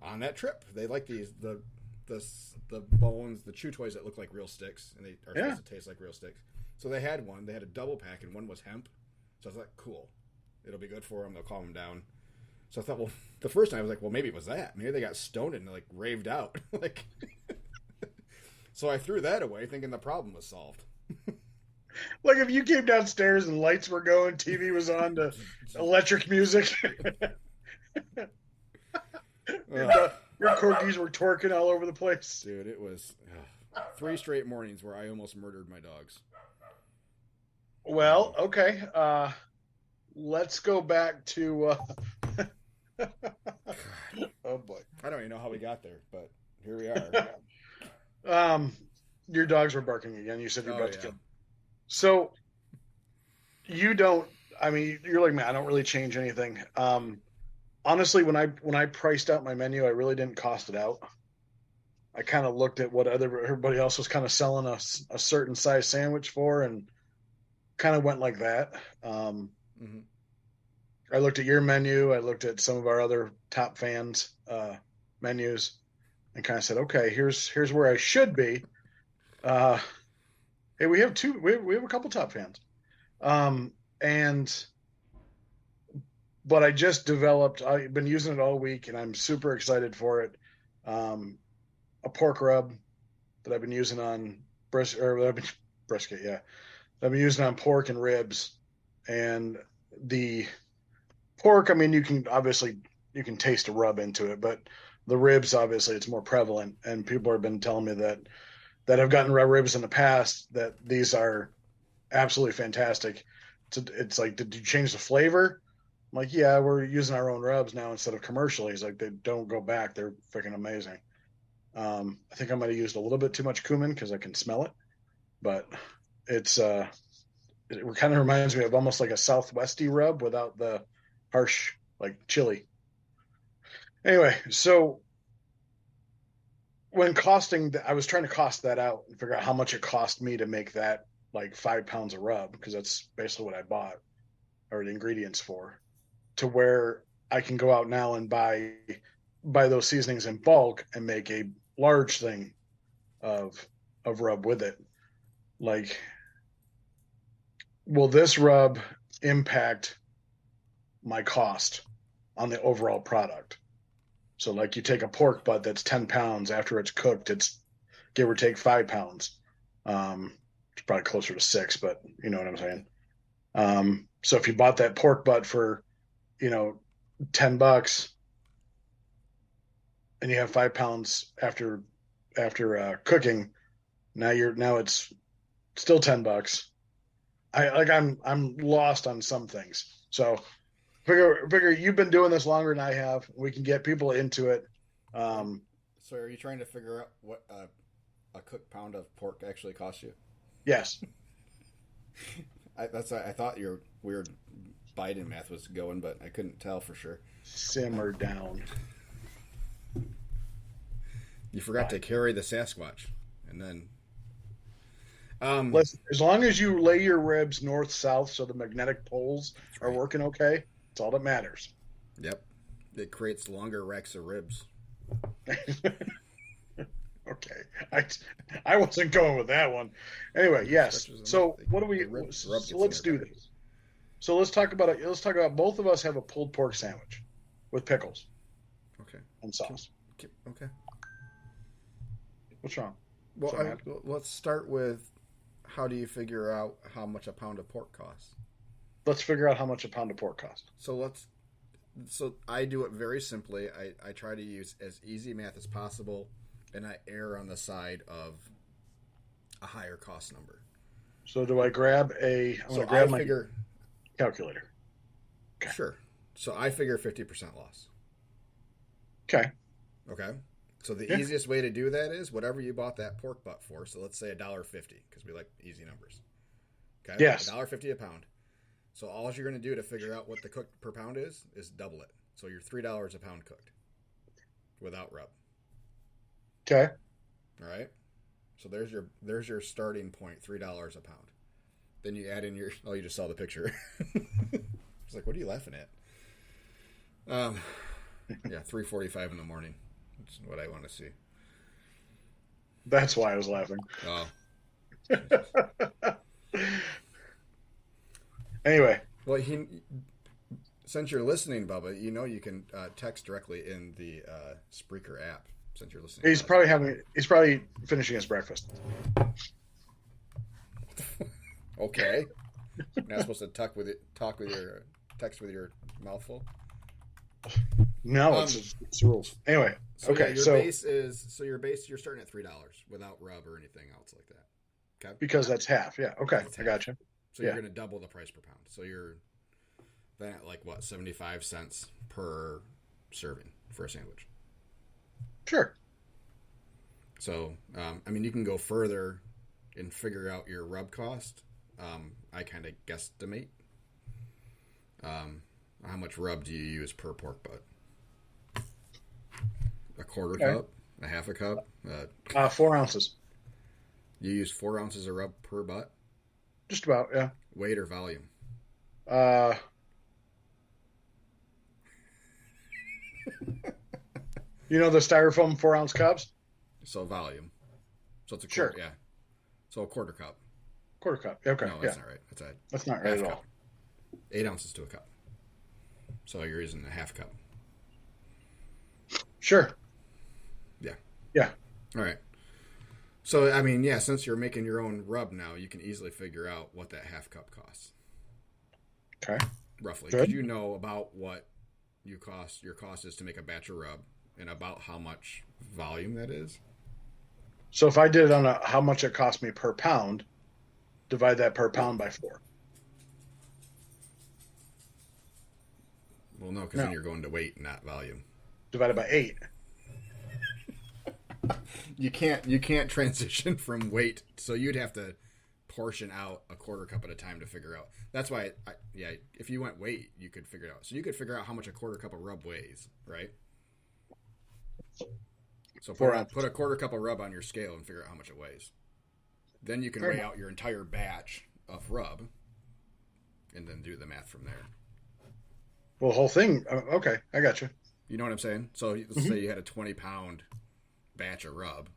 on that trip. They like these the bones, the chew toys that look like real sticks, and they are supposed to taste like real sticks. So they had one. They had a double pack, and one was hemp. So I was like, cool. It'll be good for them. They'll calm them down. So I thought, well, the first night I was like, well, maybe it was that. Maybe they got stoned and like raved out. Like, so I threw that away, thinking the problem was solved. Like if you came downstairs and lights were going, TV was on to electric music. Your corgis were twerking all over the place. Dude, it was 3 straight mornings where I almost murdered my dogs. Well, okay. Let's go back to... Oh, boy. I don't even know how we got there, but here we are. Your dogs were barking again. You said you're about to kill them. So, you don't... I mean, you're like me. I don't really change anything. Honestly, when I priced out my menu, I really didn't cost it out. I kind of looked at what everybody else was kind of selling a certain size sandwich for, and kind of went like that. Mm-hmm. I looked at your menu. I looked at some of our other top fans' menus, and kind of said, "Okay, here's where I should be." Hey, we have a couple top fans, but I just developed. I've been using it all week, and I'm super excited for it. A pork rub that I've been using on brisket. Yeah, I've been using on pork and ribs, and the pork. I mean, you can taste a rub into it, but the ribs, obviously, it's more prevalent, and people have been telling me that have gotten ribs in the past that these are absolutely fantastic. It's like, did you change the flavor? I'm like, yeah, we're using our own rubs now instead of commercial. He's like, they don't go back. They're freaking amazing. I think I might have used a little bit too much cumin because I can smell it, but it kind of reminds me of almost like a Southwesty rub without the harsh like chili. Anyway, so when I was trying to cost that out and figure out how much it cost me to make that like 5 pounds of rub, because that's basically what I bought or the ingredients for, to where I can go out now and buy those seasonings in bulk and make a large thing of rub with it. Like, will this rub impact my cost on the overall product? So like you take a pork butt that's 10 pounds, after it's cooked, it's give or take 5 pounds. It's probably closer to 6, but you know what I'm saying? So if you bought that pork butt for, $10 and you have 5 pounds after cooking, now it's still $10. I'm lost on some things. So figure you've been doing this longer than I have. We can get people into it. So are you trying to figure out what a cooked pound of pork actually costs you? Yes. I thought your weird Biden math was going, but I couldn't tell for sure. Simmer down. You forgot to carry the Sasquatch, and then. Listen, as long as you lay your ribs north south so the magnetic poles are working okay, it's all that matters. Yep, it creates longer racks of ribs. Okay, I wasn't going with that one. Anyway, yes. So what do we? So let's do this. So let's talk about it. Let's talk about both of us have a pulled pork sandwich with pickles. Okay. And sauce. Okay. What's wrong? Well, let's start with how do you figure out how much a pound of pork costs? Let's figure out how much a pound of pork costs. So I do it very simply. I try to use as easy math as possible, and I err on the side of a higher cost number. So do I grab my calculator? Okay. Sure. So I figure 50% loss. Okay. Okay. So the easiest way to do that is whatever you bought that pork butt for. So let's say $1.50 because we like easy numbers. Okay. Yes. $1.50 a pound. So all you're going to do to figure out what the cooked per pound is double it. So you're $3 a pound cooked without rub. Okay. All right. So there's your starting point, $3 a pound. Then you add in you just saw the picture. It's like, what are you laughing at? Yeah, 3:45 in the morning. That's what I want to see. That's why I was laughing. Oh. Anyway. Well, since you're listening, Bubba, you can text directly in the Spreaker app. Since you're listening, he's probably finishing his breakfast. Okay. You're not supposed to text with your mouth full. No, it's the rules. Anyway, okay. Your base you're starting at $3 without rub or anything else like that. Okay. Because that's half. Yeah. Okay. I got you. So you're going to double the price per pound. So you're then at 75 cents per serving for a sandwich. Sure. So, you can go further and figure out your rub cost. I kind of guesstimate. How much rub do you use per pork butt? A quarter cup? A half a cup? 4 ounces. You use 4 ounces of rub per butt? Just about, yeah. Weight or volume? You know the styrofoam 4-ounce cups? So volume. So it's a quarter, yeah. So a quarter cup. Quarter cup. Okay. No, that's not right. That's not right at all. Cup. 8 ounces to a cup. So you're using a half cup. Sure. Yeah. Yeah. All right. So, since you're making your own rub now, you can easily figure out what that half cup costs. Okay. Roughly. Because you know about what your cost is to make a batch of rub and about how much volume that is. So if I did it on how much it cost me per pound, divide that per pound by 4. Well, no, because then you're going to weight, not volume. Divided by 8. You can't transition from weight, so you'd have to portion out a quarter cup at a time to figure out. That's why, if you went weight, you could figure it out. So you could figure out how much a quarter cup of rub weighs, right? So put a quarter cup of rub on your scale and figure out how much it weighs. Then you can weigh out your entire batch of rub, and then do the math from there. Well, the whole thing. Okay, I got you. You know what I'm saying? So let's say you had a 20-pound batch of rub,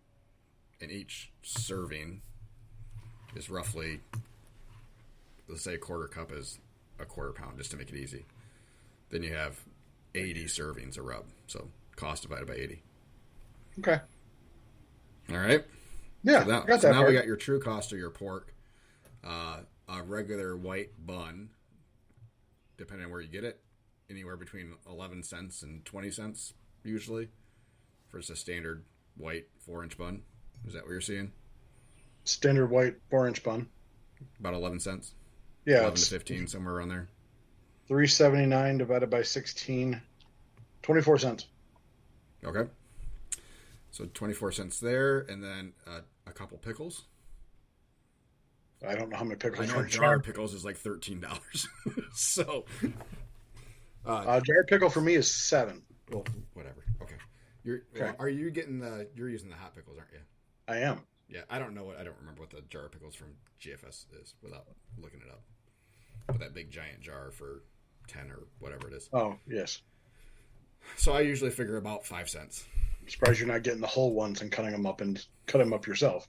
and each serving is roughly, let's say a quarter cup is a quarter pound, just to make it easy. Then you have 80 servings of rub. So cost divided by 80. Okay. All right. Yeah. So now we got your true cost of your pork. A regular white bun, depending on where you get it, anywhere between 11 cents and 20 cents usually for just a standard white 4-inch bun. Is that what you're seeing? Standard white 4-inch bun. About 11 cents? Yeah. 11 to 15, somewhere around there. $3.79 divided by 16, 24 cents. Okay. So 24 cents there, and then a couple pickles. I don't know how many pickles. I know a jar of pickles is like $13. So. Jar pickle for me is $7. Well, whatever. Okay. Okay. Are you getting you're using the hot pickles, aren't you? I am. Yeah, I don't remember what the jar of pickles from GFS is without looking it up. But that big giant jar for 10 or whatever it is. Oh, yes. So I usually figure about 5 cents. I'm surprised you're not getting the whole ones and cutting them up and cut them up yourself.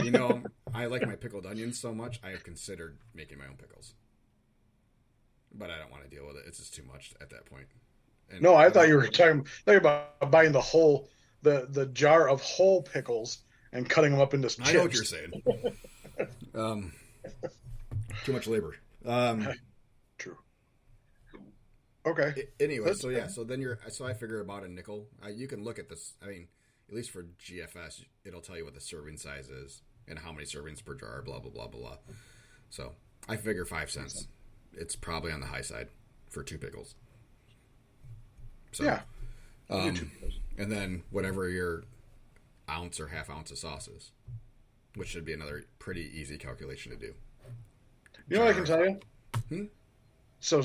You know, I like my pickled onions so much, I have considered making my own pickles. But I don't want to deal with it. It's just too much at that point. And No, I thought you were talking about buying the jar of whole pickles and cutting them up into chips. I know what you're saying. Too much labor. True. Okay. Anyway, That's so yeah, fair. so I figure about a nickel. You can look at this. I mean, at least for GFS, it'll tell you what the serving size is and how many servings per jar. Blah blah blah blah blah. So I figure 5 cents. It's probably on the high side for 2 pickles. So, Yeah. And then whatever your ounce or half ounce of sauce is, which should be another pretty easy calculation to do. You know what I can tell you? Hmm? So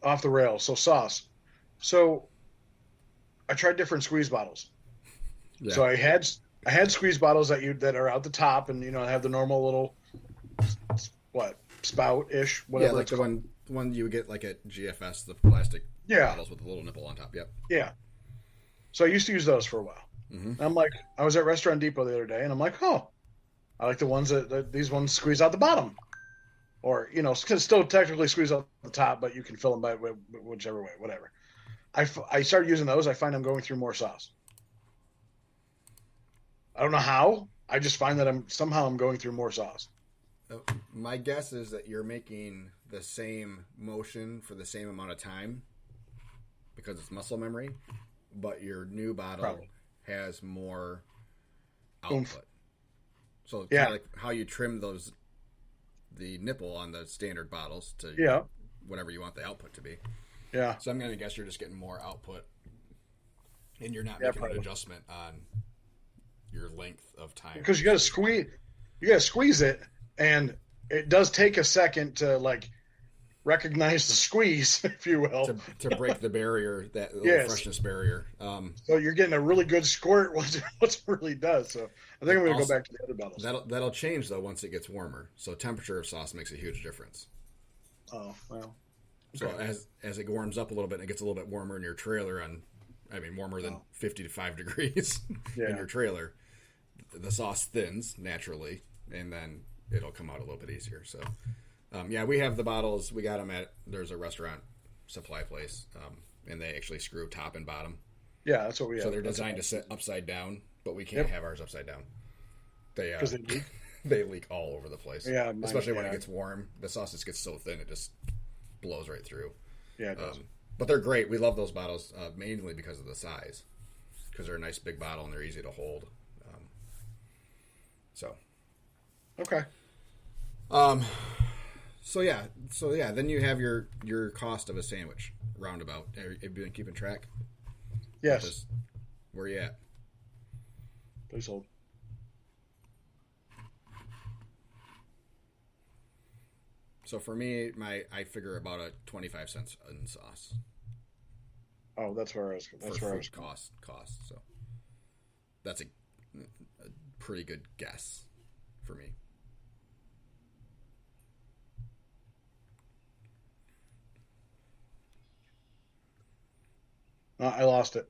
off the rails. So sauce. So I tried different squeeze bottles. Yeah. So I had squeeze bottles that are out the top and have the normal little spout ish whatever. Yeah, like it's the called. one you would get like at GFS, the plastic Yeah. bottles with the little nipple on top. Yep. Yeah. So I used to use those for a while. Mm-hmm. And I'm like, I was at Restaurant Depot the other day, and I'm like, oh, I like the ones that these ones squeeze out the bottom, or still technically squeeze out the top, but you can fill them by whichever way, whatever. I started using those. I find I'm going through more sauce. I don't know how. I just find that I'm going through more sauce. My guess is that you're making the same motion for the same amount of time because it's muscle memory, but your new bottle Probably. has more output. Oomph. So Yeah. kind of like how you trim the nipple on the standard bottles to Yeah. whatever you want the output to be. Yeah. So I'm going to guess you're just getting more output, and you're not Yeah, making probably. an adjustment on your length of time. Because you got to squeeze it, and it does take a second to recognize the squeeze, if you will. to break the barrier, that little Yes. freshness barrier. So you're getting a really good squirt once it really does. So I think I'm going to go back to the other bottles. That'll change though once it gets warmer. So temperature of sauce makes a huge difference. Oh well. So as it warms up a little bit and it gets a little bit warmer in your trailer, warmer than 50 to 5 degrees Yeah. in your trailer, the sauce thins naturally, and then it'll come out a little bit easier. So we have the bottles. We got them there's a restaurant supply place, and they actually screw top and bottom. Yeah, that's what we have. So they're designed to sit upside down, but we can't have ours upside down. They because they leak. they leak all over the place. Yeah, especially when it gets warm. The sauce just gets so thin it just blows right through. Yeah, it does. But they're great. We love those bottles mainly because of the size, because they're a nice big bottle and they're easy to hold. Okay. So then you have your cost of a sandwich roundabout. Have you been keeping track? Yes. Where you at? Please hold. So for me, I figure about a 25 cents in sauce. Oh, that's where I was. That's for where I food was. cost. So that's a pretty good guess for me. I lost it.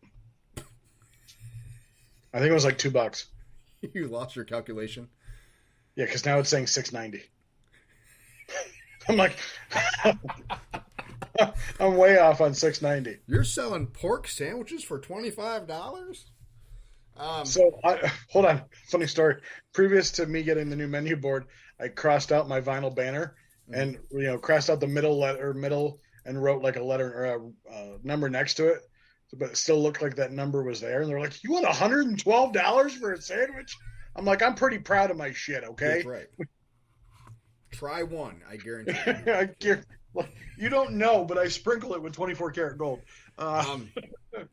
I think it was like $2. You lost your calculation. Yeah, because now it's saying $6.90. I'm like, I'm way off on $6.90. You're selling pork sandwiches for $25? So hold on. Funny story. Previous to me getting the new menu board, I crossed out my vinyl banner and crossed out the middle and wrote like a letter or a number next to it, but it still looked like that number was there. And they're like, "You want $112 for a sandwich?" I'm like, "I'm pretty proud of my shit." Okay. That's right. Try one, I guarantee You don't know, but I sprinkle it with 24 karat gold. you.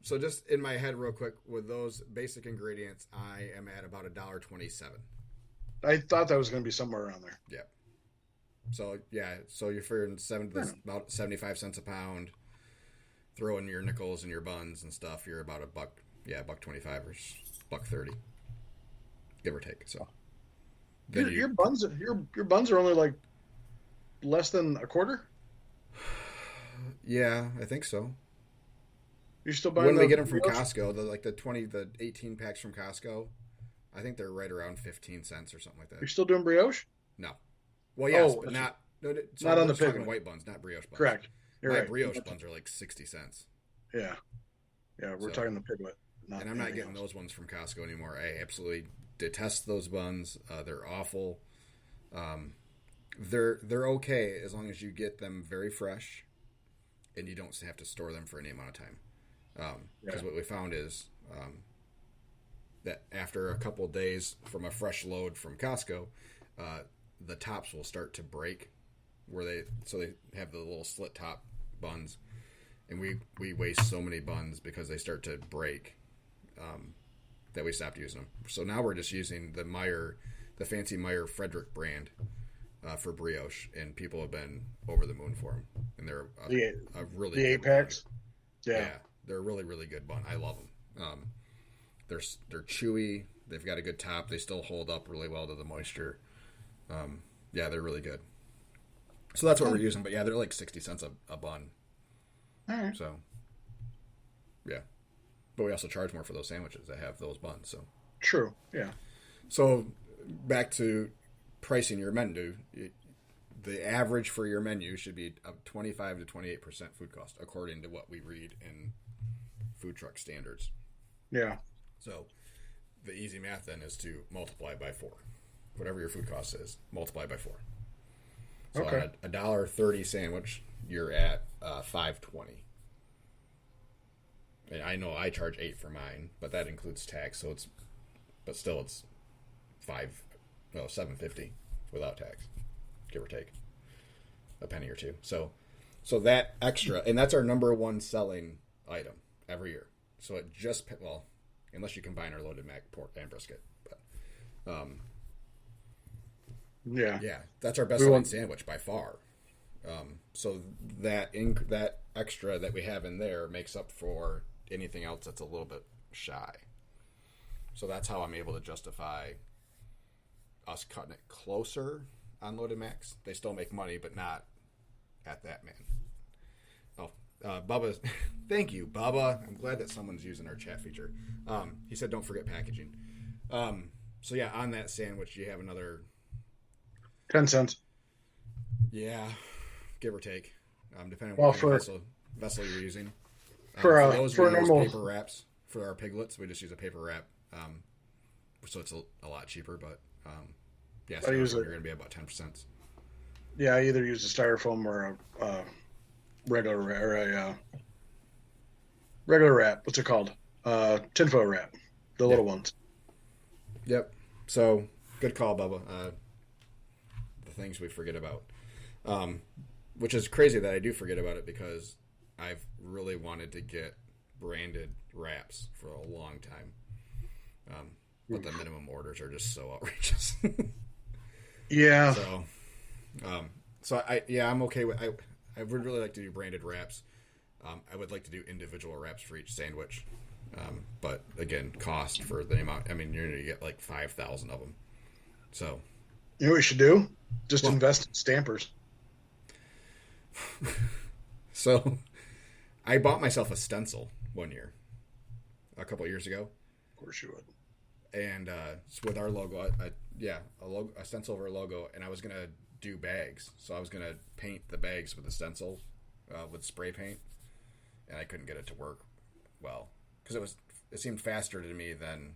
So just in my head, real quick, with those basic ingredients, I am at about $1.27. I thought that was going to be somewhere around there. Yeah. So you're figuring about 75 cents a pound. Throw in your nickels and your buns and stuff. You're about Yeah, $1.25 or $1.30, give or take. So Your buns are only like less than a quarter. yeah, I think so. You're still buying When we the get them from brioche? Costco, the 18 packs from Costco, I think they're right around 15 cents or something like that. You're still doing brioche? No, well, yes, Oh, but not. No, so not we're on the just talking pigment. white buns, not brioche buns. Correct. You're My right. brioche buns are like 60 cents. Yeah, yeah. We're So, talking the piglet, not and I'm not anything getting else. those ones from Costco anymore. I absolutely detest those buns. They're awful. They're okay as long as you get them very fresh, and you don't have to store them for any amount of time. Because what we found is that after a couple of days from a fresh load from Costco, the tops will start to break, they have the little slit top buns, and we waste so many buns because they start to break, that we stopped using them. So now we're just using the fancy Meyer Frederick brand for brioche, and people have been over the moon for them, and they're a really The good 8-packs. bun. Yeah. They're a really, really good bun. I love them. They're chewy. They've got a good top. They still hold up really well to the moisture. They're really good. So that's what we're using. But yeah, they're like 60 cents a bun. All right. So yeah, but we also charge more for those sandwiches that have those buns. So True. Yeah. so back to pricing your menu. The average for your menu should be 25 to 28% food cost, according to what we read in food truck standards. Yeah. So the easy math then is to multiply by 4. Whatever your food cost is, multiply by 4. So Okay. on a $1.30 sandwich, you're at $5.20. And I know I charge $8 for mine, but that includes tax. So it's $7.50 without tax, give or take a penny or two. So that extra, and that's our number one selling item every year. So it just, well, unless you combine our loaded mac, pork, and brisket, but yeah, that's our best selling sandwich by far. So that extra that we have in there makes up for anything else that's a little bit shy. So that's how I'm able to justify us cutting it closer on loaded macs. They still make money, but not at that, man. Oh, Bubba, thank you, Bubba. I'm glad that someone's using our chat feature. He said, don't forget packaging. So yeah, on that sandwich, you have another 10 cents. Yeah, give or take, depending on Well, what kind of vessel you're using. For we use normal paper wraps for our piglets. We just use a paper wrap, so it's a lot cheaper. But so you're going to be about 10%. Yeah, I either use a styrofoam or a regular regular wrap. What's it called? Tinfoil wrap. The little ones. Yep. So good call, Bubba. The things we forget about, which is crazy that I do forget about it because I've really wanted to get branded wraps for a long time. But the minimum orders are just so outrageous. Yeah. So I'm okay with. I would really like to do branded wraps. I would like to do individual wraps for each sandwich. But again, cost for the amount. I mean, you're going to get like 5,000 of them. So, You know what we should do? Just invest in stampers. So I bought myself a stencil one year, a couple of years ago. Of course you would. And it's with our logo, a stencil of our logo, and I was gonna do bags, so I was gonna paint the bags with a stencil, with spray paint, and I couldn't get it to work well because it seemed faster to me than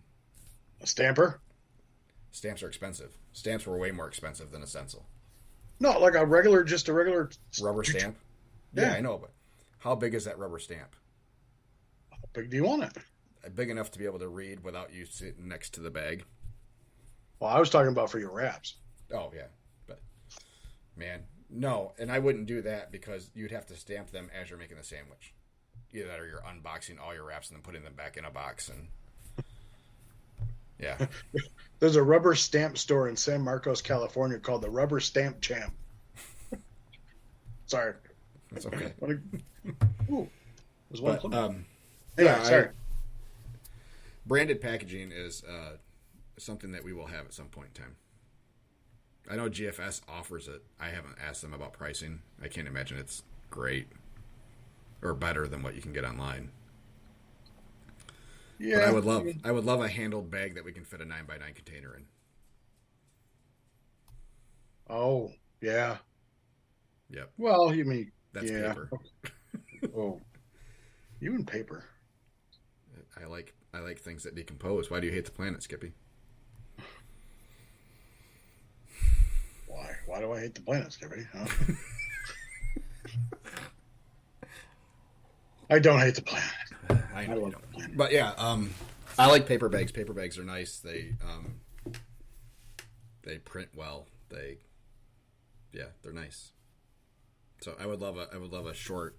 A stamper? stamps are expensive. Stamps were way more expensive than a stencil. No, like a regular Rubber stamp? Yeah. Yeah, I know, but how big is that rubber stamp? How big do you want it? Big enough to be able to read without you sitting next to the bag. Well, I was talking about for your wraps. Oh, yeah. But, man, no. And I wouldn't do that because you'd have to stamp them as you're making the sandwich. Either that or you're unboxing all your wraps and then putting them back in a box. And yeah. There's a rubber stamp store in San Marcos, California called the Rubber Stamp Champ. Sorry. That's okay. Ooh, there's one. But, Anyway, yeah, sorry. Branded packaging is something that we will have at some point in time. I know GFS offers it. I haven't asked them about pricing. I can't imagine it's great or better than what you can get online. Yeah, But I would love a handled bag that we can fit a 9x9 container in. Oh, yeah. Yep, Well, you mean that's yeah. paper. Oh, you and paper. I like things that decompose. Why do you hate the planet, Skippy? Why? Why do I hate the planet, Skippy? Huh? I don't hate the planet. I know I you love don't. the planet. But yeah, I like paper bags. Paper bags are nice. They print well. They're nice. So I would love a short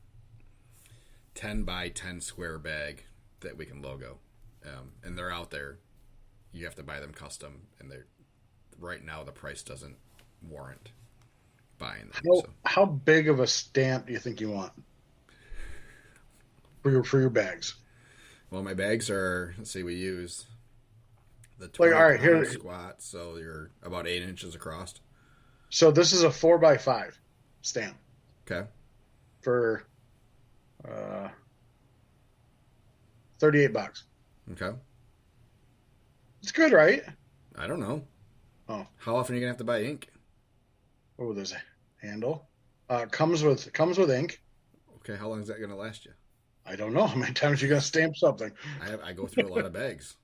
10 by 10 square bag that we can logo. And they're out there. You have to buy them custom, and they're right now the price doesn't warrant buying them. How big of a stamp do you think you want for your bags? Well, my bags are, let's see, we use the Like, all right, here, squat, so you're about 8 inches across. so this is a 4x5 stamp Okay. for $38. Okay. It's good, right? I don't know. Oh, How often are you gonna have to buy ink? oh, there's a handle. Comes with ink. Okay, how long is that gonna last you? I don't know how many times you're gonna stamp something. I go through a lot of bags.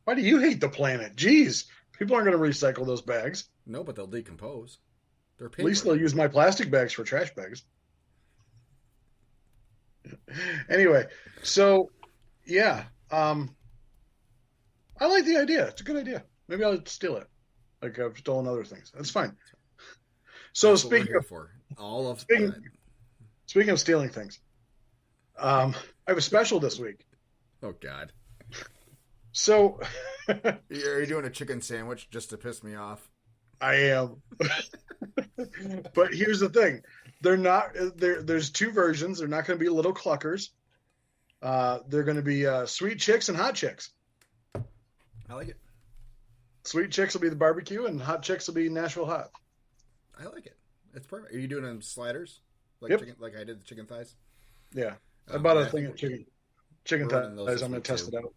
Why do you hate the planet? Jeez, people aren't gonna recycle those bags. No, but they'll decompose. They're At paper. least they'll use my plastic bags for trash bags. Anyway, so yeah, I like the idea. It's a good idea. Maybe I'll steal it, like I've stolen other things. That's fine. So That's what we're speaking here of for. All of speaking of stealing things, I have a special this week. Oh God. So Are you doing a chicken sandwich just to piss me off? I am. But here's the thing. They're not there's two versions. They're not going to be little cluckers. They're going to be sweet chicks and hot chicks. I like it. Sweet chicks will be the barbecue and hot chicks will be Nashville hot. I like it. It's perfect. Are you doing them sliders? Like Yep. chicken, like I did the chicken thighs? Yeah. I bought a I thing think of chicken we're running those thighs. this I'm going week, to test too. it out.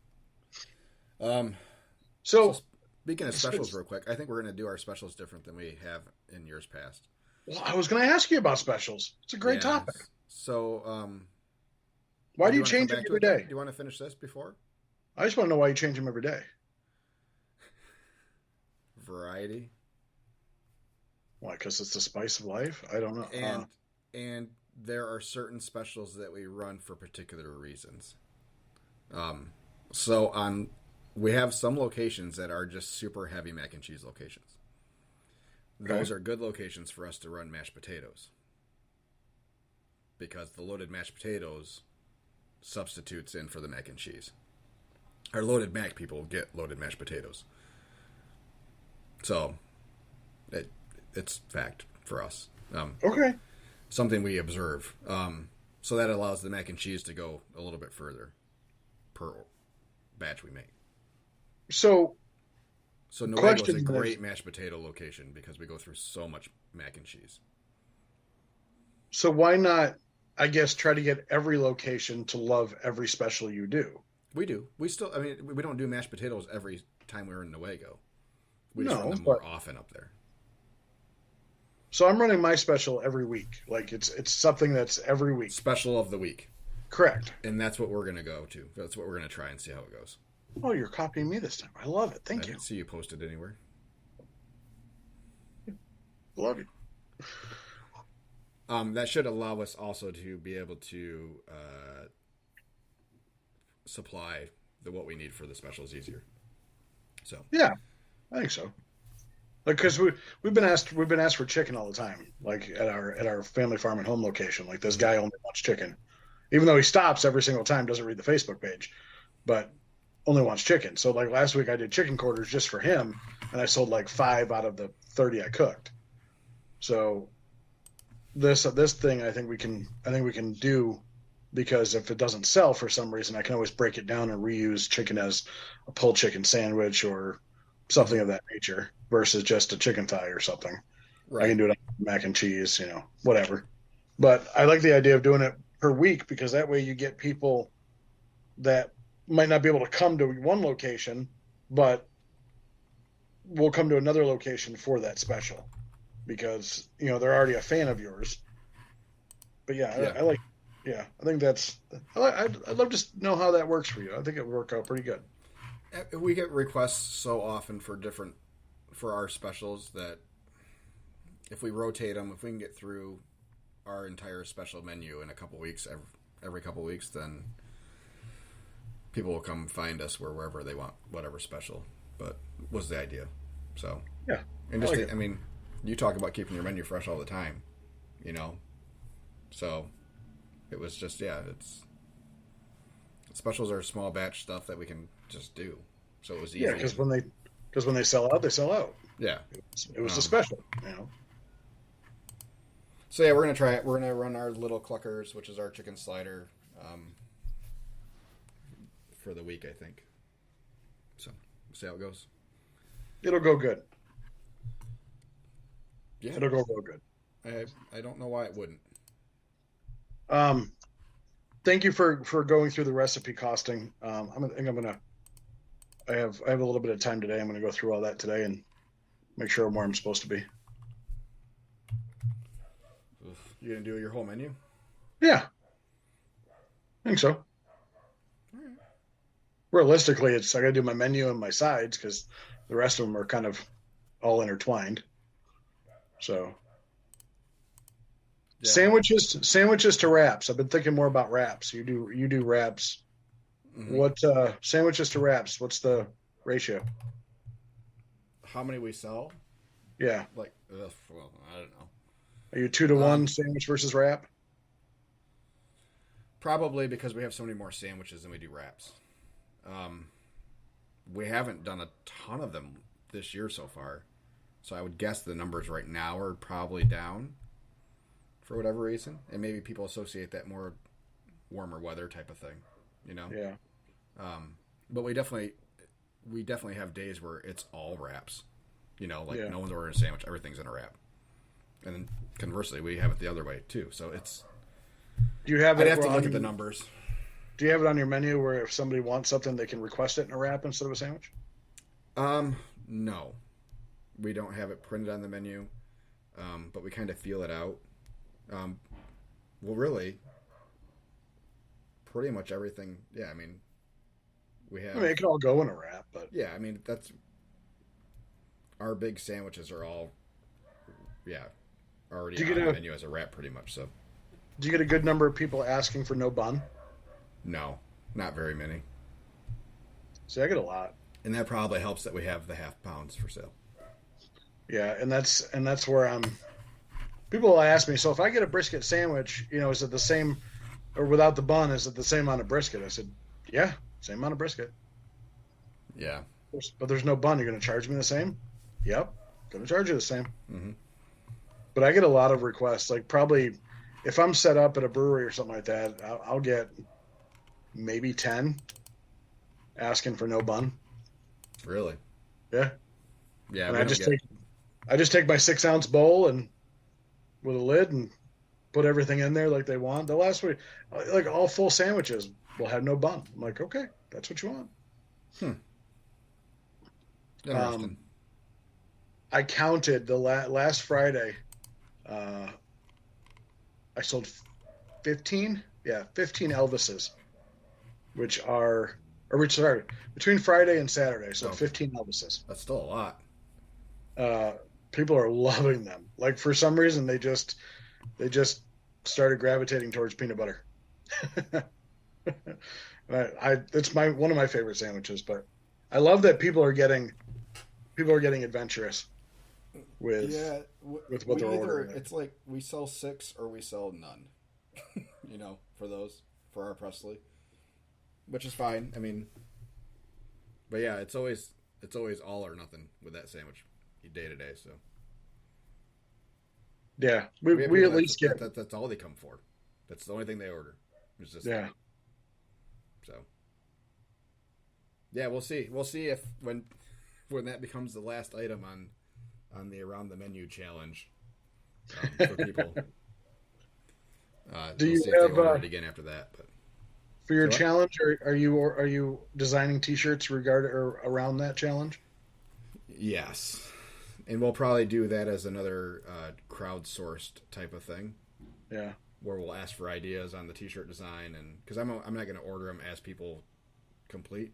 So So, speaking of specials real quick, I think we're going to do our specials different than we have in years past. well, I was going to ask you about specials. It's a great Yeah. topic. So, Why do you wanna change come them back to every it then? day? Do you want to finish this before? I just want to know why you change them every day. Variety. Why? Because it's the spice of life? I don't know. And there are certain specials that we run for particular reasons. So we have some locations that are just super heavy mac and cheese locations. Those are good locations for us to run mashed potatoes, because the loaded mashed potatoes substitutes in for the mac and cheese. Our loaded mac people get loaded mashed potatoes. So it's fact for us. Okay. Something we observe. So that allows the mac and cheese to go a little bit further per batch we make. So Newego is question a is- great mashed potato location because we go through so much mac and cheese. why not, I guess, try to get every location to love every special you do? We do. We still, I mean, we don't do mashed potatoes every time we're in Newego. We just No, run them but- more often up there. So I'm running my special every week. Like it's something that's every week. Special of the week. Correct. And that's what we're going to go to. That's what we're going to try and see how it goes. Oh, you're copying me this time. I love it. Thank I you. didn't see you posted anywhere. Love you. That should allow us also to be able to supply what we need for the specials easier. So Yeah, I think so. Like, because we've been asked for chicken all the time. Like at our family farm and home location. Like this guy only wants chicken, even though he stops every single time, doesn't read the Facebook page, but only wants chicken. So like last week I did chicken quarters just for him, and I sold like 5 out of the 30 I cooked. So this thing I think we can do because if it doesn't sell for some reason, I can always break it down and reuse chicken as a pulled chicken sandwich or something Mm-hmm. of that nature versus just a chicken thigh or something. I Right. can do it on mac and cheese, whatever. But I like the idea of doing it per week because that way you get people that might not be able to come to one location, but will come to another location for that special because they're already a fan of yours. But yeah, Yeah. I like. Yeah, I think that's. I'd love to know how that works for you. I think it would work out pretty good. We get requests so often for our specials that if we rotate them, if we can get through our entire special menu in a couple weeks, every couple weeks, then people will come find us wherever they want whatever special. But was the idea. So, Yeah, and I just like it. I mean, you talk about keeping your menu fresh all the time, you know. So it was just it's specials are small batch stuff that we can just do. So it was Yeah, easy. because when they sell out, they sell out. Yeah. It was the Um, special. So yeah, we're gonna try it. We're gonna run our little cluckers, which is our chicken slider, for the week, I think. So we'll see how it goes. It'll go good. Yeah, It'll go real good. I don't know why it wouldn't. Um, Thank you for going through the recipe costing. I think I'm gonna. I have a little bit of time today. I'm gonna go through all that today and make sure I'm where I'm supposed to be. Oof. You gonna do your whole menu? Yeah, I think so. Realistically, I got to do my menu and my sides because the rest of them are kind of all intertwined. So Yeah. sandwiches to wraps. I've been thinking more about wraps. You do wraps. Mm-hmm. What sandwiches to wraps? What's the ratio? How many we sell? Yeah, Like, well, I don't know. are you 2-to-1 Um, sandwich versus wrap? Probably because we have so many more sandwiches than we do wraps. Um, we haven't done a ton of them this year so far, so I would guess the numbers right now are probably down for whatever reason, and maybe people associate that more warmer weather type of thing, you know. Yeah, But we definitely have days where it's all wraps, like yeah. no one's ordering a sandwich, everything's in a wrap, and then conversely we have it the other way too. So it's Do you have I'd it? have to where look on at the your- numbers. Do you have it on your menu where if somebody wants something, they can request it in a wrap instead of a sandwich? No, we don't have it printed on the menu, but we kind of feel it out. Well, really, pretty much everything. Yeah, I mean, we have. I mean, it can all go in a wrap, but Yeah, I mean that's our big sandwiches are all, yeah, already Do you on get the a- menu as a wrap, pretty much. So do you get a good number of people asking for no bun? no, not very many, See, I get a lot. and that probably helps that we have the half pounds for sale. Yeah, and that's where I'm. People will ask me, so if I get a brisket sandwich, is it the same, or without the bun, is it the same amount of brisket? I said, yeah, same amount of brisket. Yeah. But there's no bun. You're going to charge me the same? Yep, going to charge you the same. Mm-hmm. But I get a lot of requests. Like probably, if I'm set up at a brewery or something like that, I'll get maybe 10 asking for no bun. Really? Yeah, Yeah. and We don't get. I just take my 6-ounce bowl and with a lid and put everything in there like they want. The last week, like all full sandwiches will have no bun. I'm like, okay, that's what you want. Interesting. I counted the last Friday. I sold 15. Yeah, 15 Elvises, sorry, between Friday and Saturday. So Oh. 15 Elvises. That's still a lot. People are loving them. Like for some reason, they just started gravitating towards peanut butter. It's one of my favorite sandwiches, but I love that people are getting adventurous with with what they're ordering. It's like we sell 6 or we sell none. For our Presley, which is fine. I mean, but yeah, it's always all or nothing with that sandwich, day to day. So Yeah, have we people at least get that's all they come for. That's the only thing they order. It's just Yeah. so. Yeah, we'll see. We'll see if when that becomes the last item on the Around the Menu challenge for people. Do we'll you see if they have order it again after that. But for your so challenge? Are you designing T-shirts around that challenge? yes, and we'll probably do that as another crowdsourced type of thing. Yeah. Where we'll ask for ideas on the T-shirt design, and because I'm not going to order them as people complete,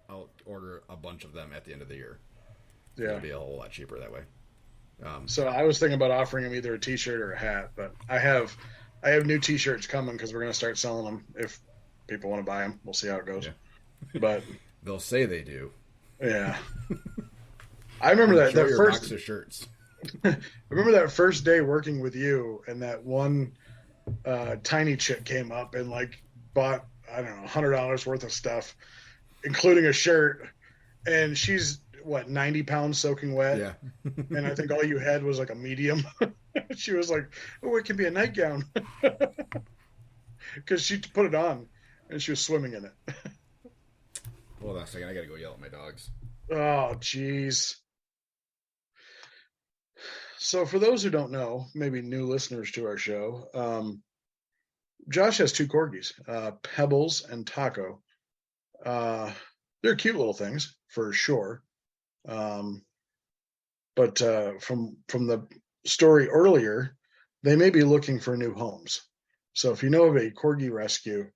I'll order a bunch of them at the end of the year. Yeah. It'll be a whole lot cheaper that way. So I was thinking about offering him either a T-shirt or a hat, but I have new T-shirts coming because we're going to start selling them if people want to buy them. We'll see how it goes. Yeah. But they'll say they do. Yeah. I remember that your first box of shirts. I remember that first day working with you, and that one tiny chick came up and like bought, I don't know, $100 worth of stuff, including a shirt, and she's what, 90 pounds soaking wet. Yeah. And I think all you had was like a medium. She was like, oh, it can be a nightgown. Because she put it on and she was swimming in it. Hold on a second. I got to go yell at my dogs. Oh, jeez. So for those who don't know, maybe new listeners to our show, Josh has two corgis, Pebbles and Taco. They're cute little things for sure. But from the story earlier, they may be looking for new homes. So if you know of a corgi rescue,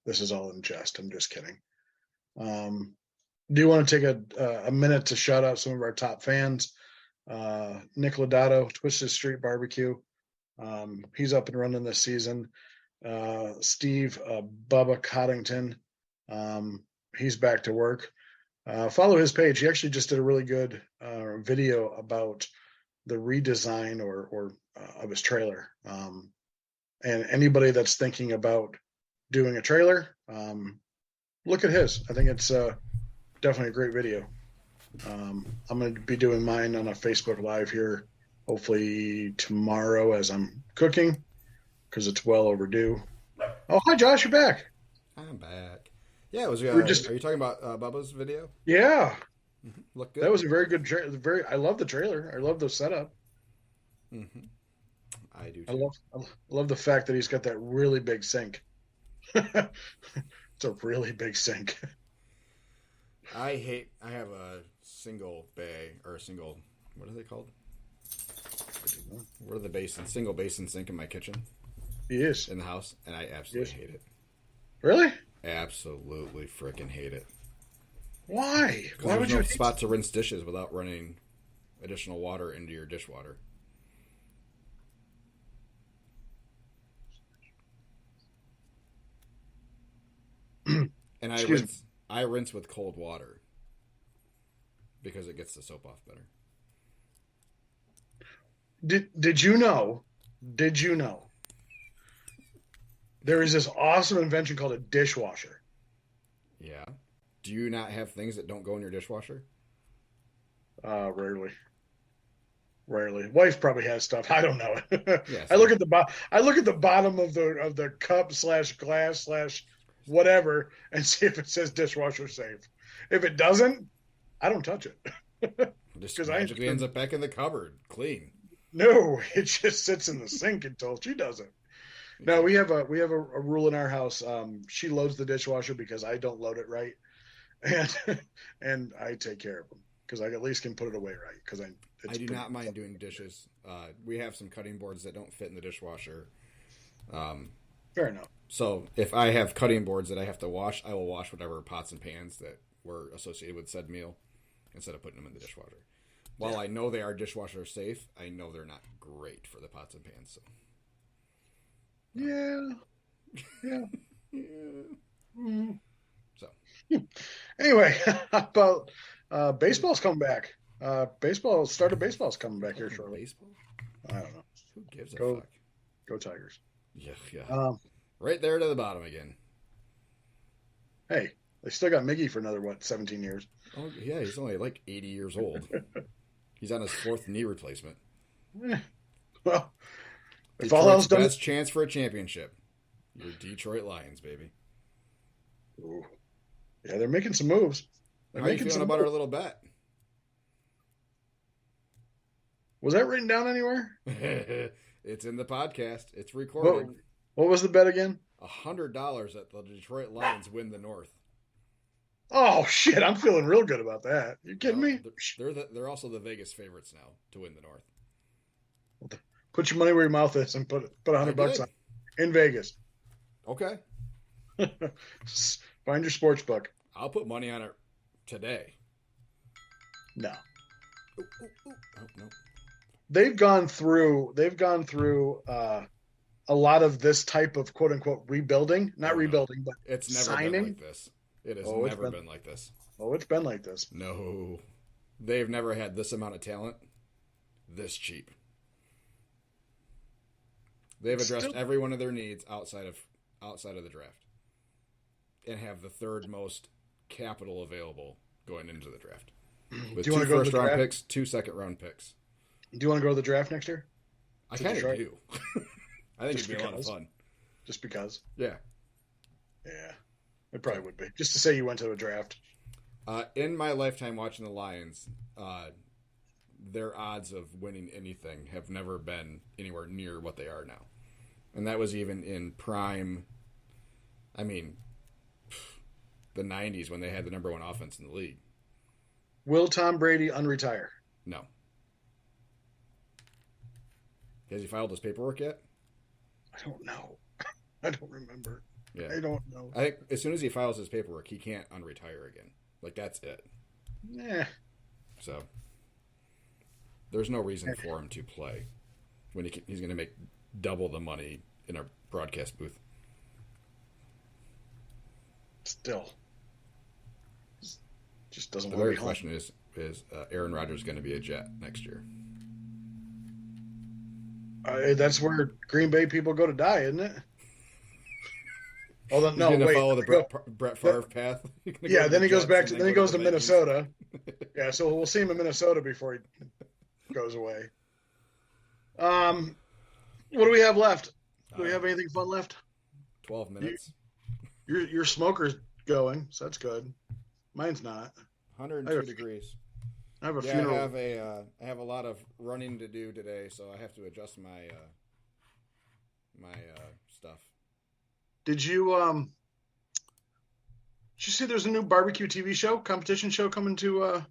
this is all in jest. I'm just kidding. Do you want to take a minute to shout out some of our top fans? Nick Lodato, Twisted Street Barbecue. He's up and running this season. Steve Bubba Coddington. He's back to work. Follow his page. He actually just did a really good video about the redesign or of his trailer. And anybody that's thinking about doing a trailer, look at his. I think it's definitely a great video. I'm going to be doing mine on a Facebook Live here, hopefully tomorrow as I'm cooking, because it's well overdue. Oh, hi, Josh. You're back. I'm back. Yeah, it was. We're just- Are you talking about Bubba's video? Yeah. Look good. That was a very good trailer. I love the trailer. I love the setup. Mm-hmm. I do. I Too. love the fact that he's got that really big sink. It's a really big sink. I have a single bay or a single. What are they called? What are the basins? Single basin sink in my kitchen. He is. In the house, and I absolutely hate it. Really? Absolutely freaking hate it. Why? Why would there's no you? spot to rinse dishes without running additional water into your dishwater. And I rinse with cold water because it gets the soap off better. Did you know? There is this awesome invention called a dishwasher. Yeah. Do you not have things that don't go in your dishwasher? Rarely. Wife probably has stuff. I don't know. Yeah, I look at the bottom of the cup / glass / whatever and see if it says dishwasher safe. If it doesn't, I don't touch it. Just magically ends up back in the cupboard, clean. No, it just sits in the sink until she does it. No, we have a rule in our house. She loads the dishwasher because I don't load it right, and I take care of them because I at least can put it away right. Because I do not mind doing dishes. We have some cutting boards that don't fit in the dishwasher. Fair enough. So if I have cutting boards that I have to wash, I will wash whatever pots and pans that were associated with said meal instead of putting them in the dishwasher. While I know they are dishwasher safe, I know they're not great for the pots and pans. So. Yeah. Mm-hmm. So. Anyway, how about baseball's coming back? Baseball's coming back here shortly. Baseball? I don't know. Who gives a fuck? Go Tigers. Yeah. Right there to the bottom again. Hey, they still got Miggy for another 17 years. Oh yeah, he's only like 80 years old. He's on his 4th knee replacement. Well, if Detroit's all else best chance for a championship. Your Detroit Lions, baby. Ooh. Yeah, they're making some moves. They're How are you making feeling some about moves. our little bet? Was that written down anywhere? It's in the podcast. It's What, recorded. what was the bet again? $100 that the Detroit Lions win the North. Oh shit! I'm feeling real good about that. You kidding Well, me? they're also the Vegas favorites now to win the North. Put your money where your mouth is and put I $100 did. on in Vegas. Okay. Find your sports book. I'll put money on it today. No, Ooh, ooh, ooh. Oh, no. they've gone through a lot of this type of quote unquote rebuilding. Not Oh, no. rebuilding, but It's never signing. been like this. It has Oh, it's never been- been like this. Oh, it's been like this. No. They've never had this amount of talent this cheap. They've addressed Still- every one of their needs outside of the draft. And have the third most capital available going into the draft. With Do you 2 wanna go to the first round draft? picks, 2 second round picks. Do you want to go to the draft next year? I To kind of Detroit? do. I think Just it'd be a lot of because? fun. Just because? Yeah. Yeah, it probably would be. Just to say you went to a draft. In my lifetime watching the Lions, their odds of winning anything have never been anywhere near what they are now. And that was even in prime, I mean, the 90s when they had the number 1 offense in the league. Will Tom Brady unretire? No. Has he filed his paperwork yet? I don't know. I don't remember. Yeah. I don't know. I think as soon as he files his paperwork, he can't unretire again. Like, that's it. Yeah. So, there's no reason for him to play when he's going to make double the money in a broadcast booth. Still. Just doesn't The want to very be home. question is Aaron Rodgers going to be a Jet next year? That's where Green Bay people go to die, isn't it? Oh, He's no, going to wait. follow the Brett Favre path. He's gonna Yeah, go to then the he goes Jets back and to then then he goes to the Vikings. Minnesota. Yeah, so we'll see him in Minnesota before he goes away. What do we have left? Do we have anything fun left? 12 minutes. Your smoker's going, so that's good. Mine's not. 102 degrees. I have a Yeah, funeral. I have a lot of running to do today, so I have to adjust my stuff. Did you see there's a new barbecue TV show, competition show coming to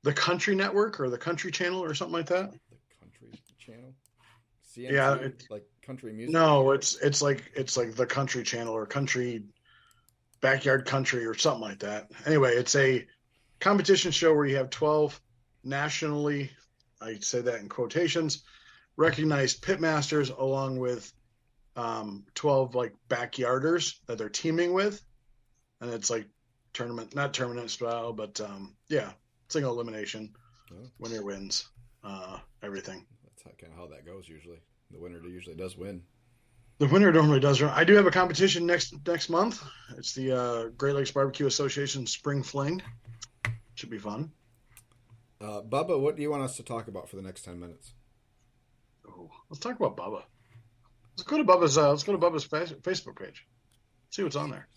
the Country Network or the Country Channel or something like that? The country channel, CNC, Yeah, like country music. No, it's like the Country Channel or Country Backyard Country or something like that. Anyway, it's a competition show where you have 12 nationally, I say that in quotations, recognized pitmasters along with 12 like backyarders that they're teaming with, and it's like not tournament style, but yeah, single elimination. Oh. Winner wins everything. That's kind of how that goes usually. The winner usually does win. The winner normally does. I do have a competition next month. It's the Great Lakes Barbecue Association Spring Fling. Should be fun. Bubba, what do you want us to talk about for the next 10 minutes? Oh, let's talk about Bubba. Let's go to Bubba's Facebook page. See what's on there.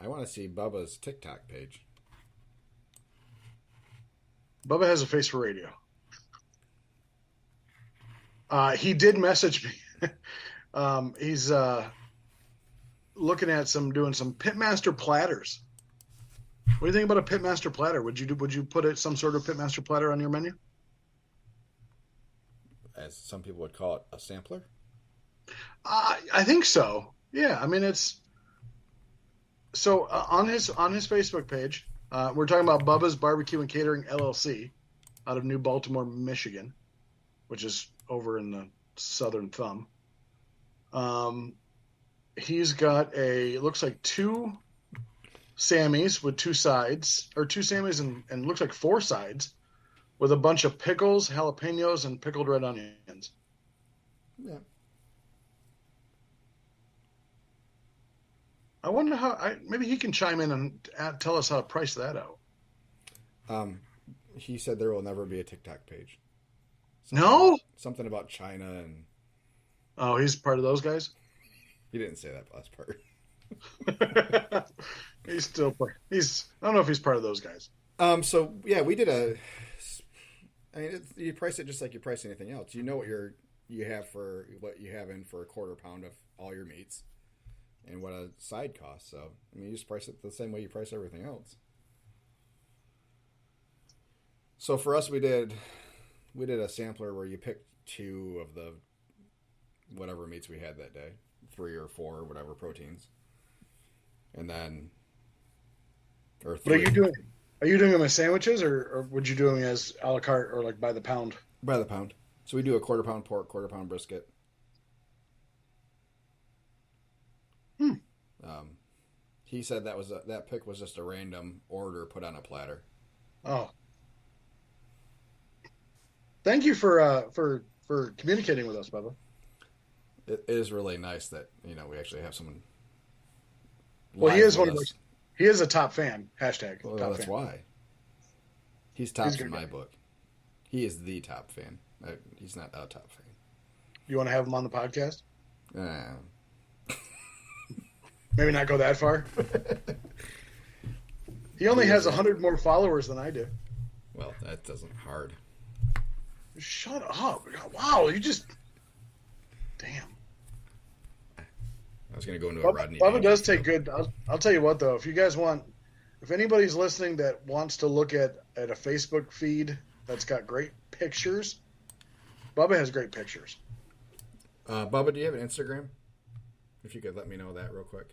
I want to see Bubba's TikTok page. Bubba has a face for radio. He did message me. He's looking at doing some pitmaster platters. What do you think about a pitmaster platter? Would you put some sort of pitmaster platter on your menu? As some people would call it, a sampler? I think so. Yeah, I mean it's so on his Facebook page. We're talking about Bubba's Barbecue and Catering LLC out of New Baltimore, Michigan, which is over in the southern thumb. He's got it looks like 2 Sammys with 2 sides, or 2 Sammys and looks like 4 sides with a bunch of pickles, jalapenos, and pickled red onions. Yeah. I wonder maybe he can chime in and tell us how to price that out. He said there will never be a TikTok page. No? Something about China, and Oh, he's part of those guys? he didn't say that last part. He's still he's I don't know if he's part of those guys. So yeah, we did a. I mean, you price it just like you price anything else. You know what you have in for a quarter pound of all your meats, and what a side costs. So I mean, you just price it the same way you price everything else. So for us, we did a sampler where you picked 2 of the whatever meats we had that day, 3 or 4 or whatever proteins, and then or 3. What are you doing? Are you doing them as sandwiches, or would you do them as a la carte or like by the pound? By the pound. So we do a quarter pound pork, quarter pound brisket. He said that pick was just a random order put on a platter. Oh, thank you for communicating with us, Bubba. It is really nice that we actually have someone. Well, he is one of us. He is a top fan. Hashtag. Well, top that's fan. why. He's top in my book. He is the top fan. He's not a top fan. You want to have him on the podcast? Maybe not go that far. He only has 100 more followers than I do. Well, that doesn't hard. Shut up! Wow, you just damn. I was going to go into a Rodney. Bubba does take good. I'll tell you what though, if anybody's listening that wants to look at a Facebook feed that's got great pictures, Bubba has great pictures. Bubba, do you have an Instagram? If you could let me know that real quick.